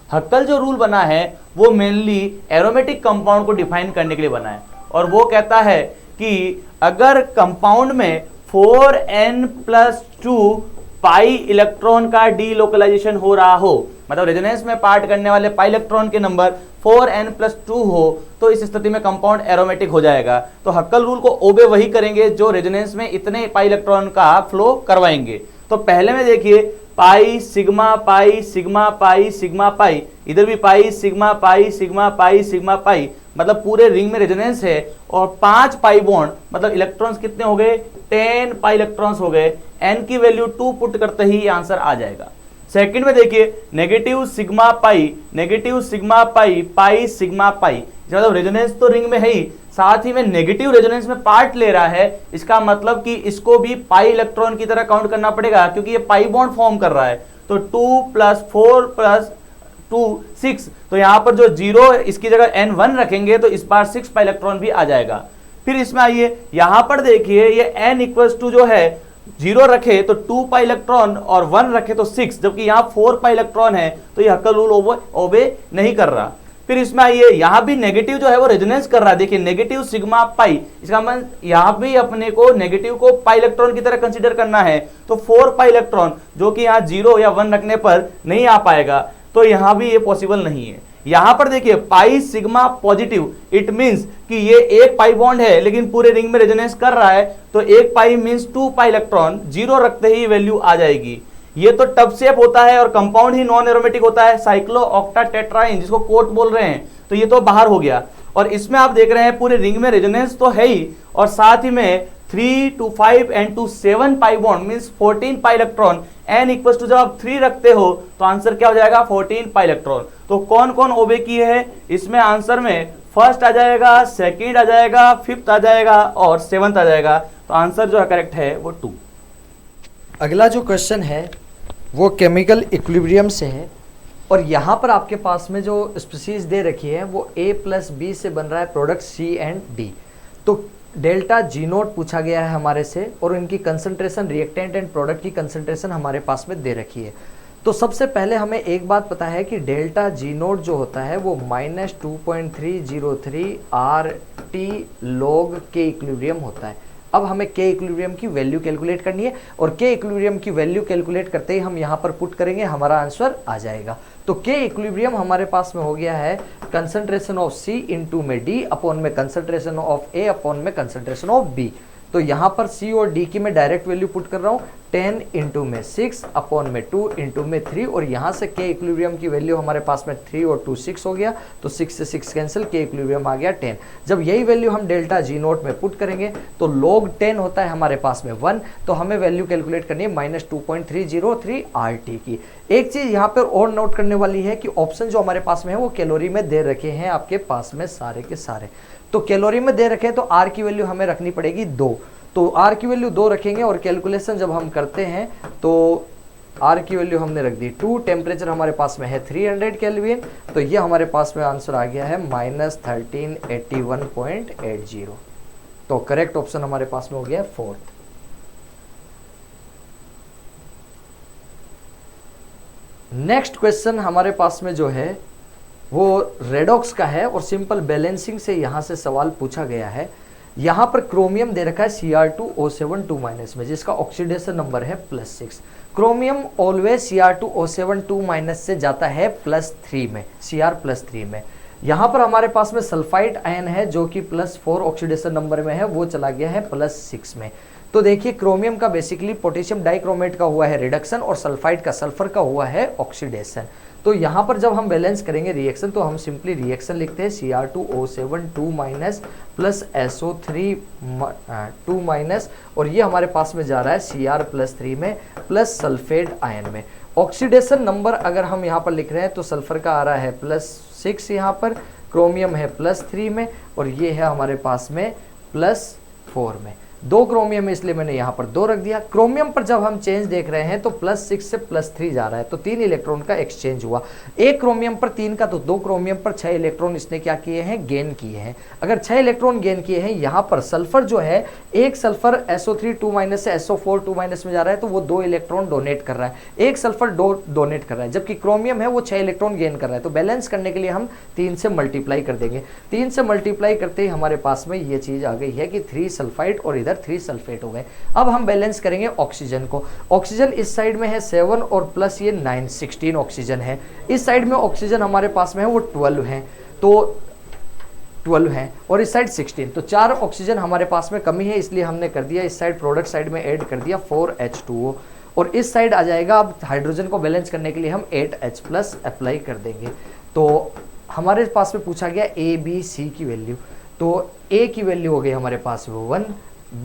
हक्कल जो रूल बना है वो मेनली एरोमेटिक कंपाउंड को डिफाइन करने के लिए बना है और वो कहता है कि अगर कंपाउंड में 4n+2 पाई इलेक्ट्रॉन का डीलोकलाइजेशन हो रहा हो, मतलब रेजोनेंस में पार्ट करने वाले पाई इलेक्ट्रॉन के नंबर 4n+2 हो, तो इस स्थिति में कंपाउंड एरोमेटिक हो जाएगा। तो हक्कल रूल को ओबे वही करेंगे जो रेजोनेंस में इतने पाई इलेक्ट्रॉन का फ्लो करवाएंगे। तो पहले में देखिए pi sigma pi sigma pi sigma pi, इधर भी pi sigma pi sigma pi sigma pi, मतलब पूरे रिंग में रेजोनेंस है और 5 पाई बॉन्ड, मतलब इलेक्ट्रॉन्स कितने हो गए 10 पाई इलेक्ट्रॉन्स हो गए। n की वैल्यू 2 पुट करते ही आंसर आ जाएगा। सेकंड में देखिए negative sigma pi pi sigma pi, मतलब रेजोनेंस तो रिंग में है ही, साथ ही में नेगेटिव रेजोनेंस में पार्ट ले रहा है, इसका मतलब कि इसको भी पाई इलेक्ट्रॉन की तरह काउंट करना पड़ेगा क्योंकि ये पाई बॉन्ड फॉर्म कर रहा है। तो 2 + 4 + 2 6, तो यहां पर जो 0 इसकी जगह n1 रखेंगे तो इस बार 6 पाई इलेक्ट्रॉन भी आ जाएगा। फिर इसमें आइए यहां पर देखिए ये n = जो है 0 रखे तो 2 पाई इलेक्ट्रॉन और 1 रखे तो 6, जबकि यहां 4 पाई इलेक्ट्रॉन है तो ये हक्कल रूल ओबे नहीं कर रहा। फिर इसमें आइए, यहां भी नेगेटिव जो है वो रेजोनेंस कर रहा है। देखिए नेगेटिव सिग्मा पाई, इसका मतलब यहां भी अपने को नेगेटिव को पाई इलेक्ट्रॉन की तरह कंसीडर करना है, तो 4 पाई इलेक्ट्रॉन जो कि यहाँ 0 या 1 रखने पर नहीं आ पाएगा, तो यहां भी ये पॉसिबल नहीं है। यहां पर देखिए pi sigma positive, it means कि ये एक पाई बॉन्ड है लेकिन पूरे रिंग में रेजोनेंस कर रहा है, तो एक पाई मींस 2 पाई इलेक्ट्रॉन, 0 रखते ही वैल्यू आ जाएगी। ये तो टब शेप होता है और कंपाउंड ही नॉन एरोमेटिक होता है, साइक्लो ऑक्टाटेट्राइन जिसको कोट बोल रहे हैं, तो ये तो बाहर हो गया। और इसमें आप देख रहे हैं पूरे रिंग में रेजोनेंस तो है ही, और साथ ही में 3 to 5 and to 7 pi bond means 14 pi electron, n equal to जब आप 3 रखते हो तो आंसर क्या हो जाएगा 14 पाई इलेक्ट्रॉन। तो कौन कौन ओबे किए है इसमें आंसर में, फर्स्ट आ जाएगा, सेकंड आ जाएगा, फिफ्थ आ जाएगा और सेवंथ आ जाएगा। तो आंसर जो है करेक्ट है वो 2। अगला जो क्वेश्चन है वो केमिकल इक्विलिब्रियम से है, और यहाँ पर आपके पास में जो स्पीसीज दे रखी है वो A प्लस बी से बन रहा है प्रोडक्ट C एंड D। तो डेल्टा जी नोट पूछा गया है हमारे से, और इनकी कंसंट्रेशन, रिएक्टेंट एंड प्रोडक्ट की कंसंट्रेशन हमारे पास में दे रखी है। तो सबसे पहले हमें एक बात पता है कि डेल्टा जी नोट जो होता है वो -2.303 RT log K इक्विलिब्रियम होता है। अब हमें K इक्विलिब्रियम की वैल्यू कैलकुलेट करनी है, और K इक्विलिब्रियम की वैल्यू कैलकुलेट करते ही हम यहाँ पर पुट करेंगे, हमारा आंसर आ जाएगा। तो K इक्विलिब्रियम हमारे पास में हो गया है कंसंट्रेशन ऑफ C इंटू में D अपॉन में कंसंट्रेशन ऑफ A अपॉन में कंसंट्रेशन ऑफ B। तो यहाँ पर C और D की मैं डायरेक्ट वैल्यू पुट कर रहा हूँ, 10 इंटू में 6 अपॉन में 2 इंटू में 3, और यहाँ से K इक्विलिब्रियम की वैल्यू हमारे पास में 3 और 2 6 हो गया, तो 6 से 6 कैंसिल, K इक्विलिब्रियम आ गया 10। जब यही वैल्यू हम डेल्टा जी नोट में पुट करेंगे तो log 10 होता है हमारे पास में 1, तो हमें वैल्यू कैलकुलेट करनी है -2.303 RT की। एक चीज़ यहाँ पर और नोट करने वाली है कि ऑप्शन जो हमारे पास में है वो कैलोरी में दे रखे हैं आपके पास में सारे के सारे। तो कैलोरी में दे रखे हैं तो R की वैल्यू हमें रखनी पड़ेगी 2, तो R की वैल्यू 2 रखेंगे, और कैलकुलेशन जब हम करते हैं तो R की वैल्यू हमने रख दी 2, टेम्परेचर हमारे पास में है 300 केल्विन, तो ये हमारे पास में आंसर आ गया है -1381.80। तो करेक्ट ऑप्शन हमारे पास में हो गया 4th। नेक्स्ट क्वेश्चन हमारे पास में जो है वो रेडॉक्स का है, और सिंपल बैलेंसिंग से यहाँ से सवाल पूछा गया है। यहाँ पर क्रोमियम दे रखा है Cr2O7 2- में, जिसका ऑक्सीडेशन नंबर है +6। क्रोमियम ऑलवेज Cr2O7 2- से जाता है +3 में, Cr+3 में। यहाँ पर हमारे पास में सल्फाइड आयन है जो कि +4 ऑक्सीडेशन नंबर में है, वो चला गया है +6 में। तो देखिए क्रोमियम का बेसिकली पोटेशियम डाइक्रोमेट का हुआ है रिडक्शन, और सल्फाइड का सल्फर का हुआ है ऑक्सीडेशन। तो यहाँ पर जब हम बैलेंस करेंगे रिएक्शन, तो हम सिंपली रिएक्शन लिखते हैं Cr2O7 2- प्लस SO3 2-, और ये हमारे पास में जा रहा है Cr+3 में प्लस सल्फेट आयन में। ऑक्सीडेशन नंबर अगर हम यहाँ पर लिख रहे हैं तो सल्फर का आ रहा है +6 यहाँ पर, क्रोमियम है +3 में, और ये है हमारे पास में +4 में। 2 क्रोमियम है इसलिए मैंने यहाँ पर 2 रख दिया। क्रोमियम पर जब हम चेंज देख रहे हैं तो +6 से +3 जा रहा है, तो 3 इलेक्ट्रॉन का एक्सचेंज हुआ। एक क्रोमियम पर 3 का, तो 2 क्रोमियम पर 6 इलेक्ट्रॉन इसने क्या किए हैं, गेन किए हैं। अगर 6 इलेक्ट्रॉन गेन किए हैं, यहाँ पर सल्फर जो है, एक सल्फर SO3 2- से SO4 2- में जा रहा है, तो वो 2 इलेक्ट्रॉन डोनेट कर रहा है, एक सल्फर डोनेट कर रहा है, जबकि क्रोमियम है वो 6 इलेक्ट्रॉन गेन कर रहा है। तो बैलेंस करने के लिए हम 3 से मल्टीप्लाई कर देंगे। 3 से मल्टीप्लाई करते ही हमारे पास में ये चीज आ गई है कि 3 सल्फाइड और इधर 3 सल्फेट हो गए। अब हम बैलेंस करेंगे ऑक्सीजन को। ऑक्सीजन इस साइड में है 7 और प्लस ये 9 16 ऑक्सीजन है। इस साइड में ऑक्सीजन हमारे पास में है वो 12 है, तो 12 है, और इस साइड 16, तो 4 ऑक्सीजन हमारे पास में कमी है, इसलिए हमने कर दिया इस साइड प्रोडक्ट साइड में ऐड कर दिया 4H2O, और इस साइड आ जाएगा। अब हाइड्रोजन को बैलेंस करने के लिए हम 8H+ अप्लाई कर देंगे। तो हमारे पास में पूछा गया A B C की वैल्यू, तो A की वैल्यू हो गई हमारे पास वो 1,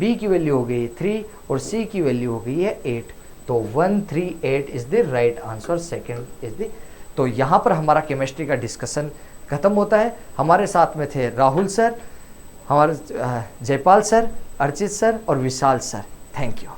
B की वैल्यू हो गई 3 और C की वैल्यू हो गई है 8। तो 138 is the right answer, second is the. तो यहाँ पर हमारा केमिस्ट्री का डिस्कशन खत्म होता है। हमारे साथ में थे राहुल सर, हमारे जयपाल सर, अर्चित सर और विशाल सर। Thank you.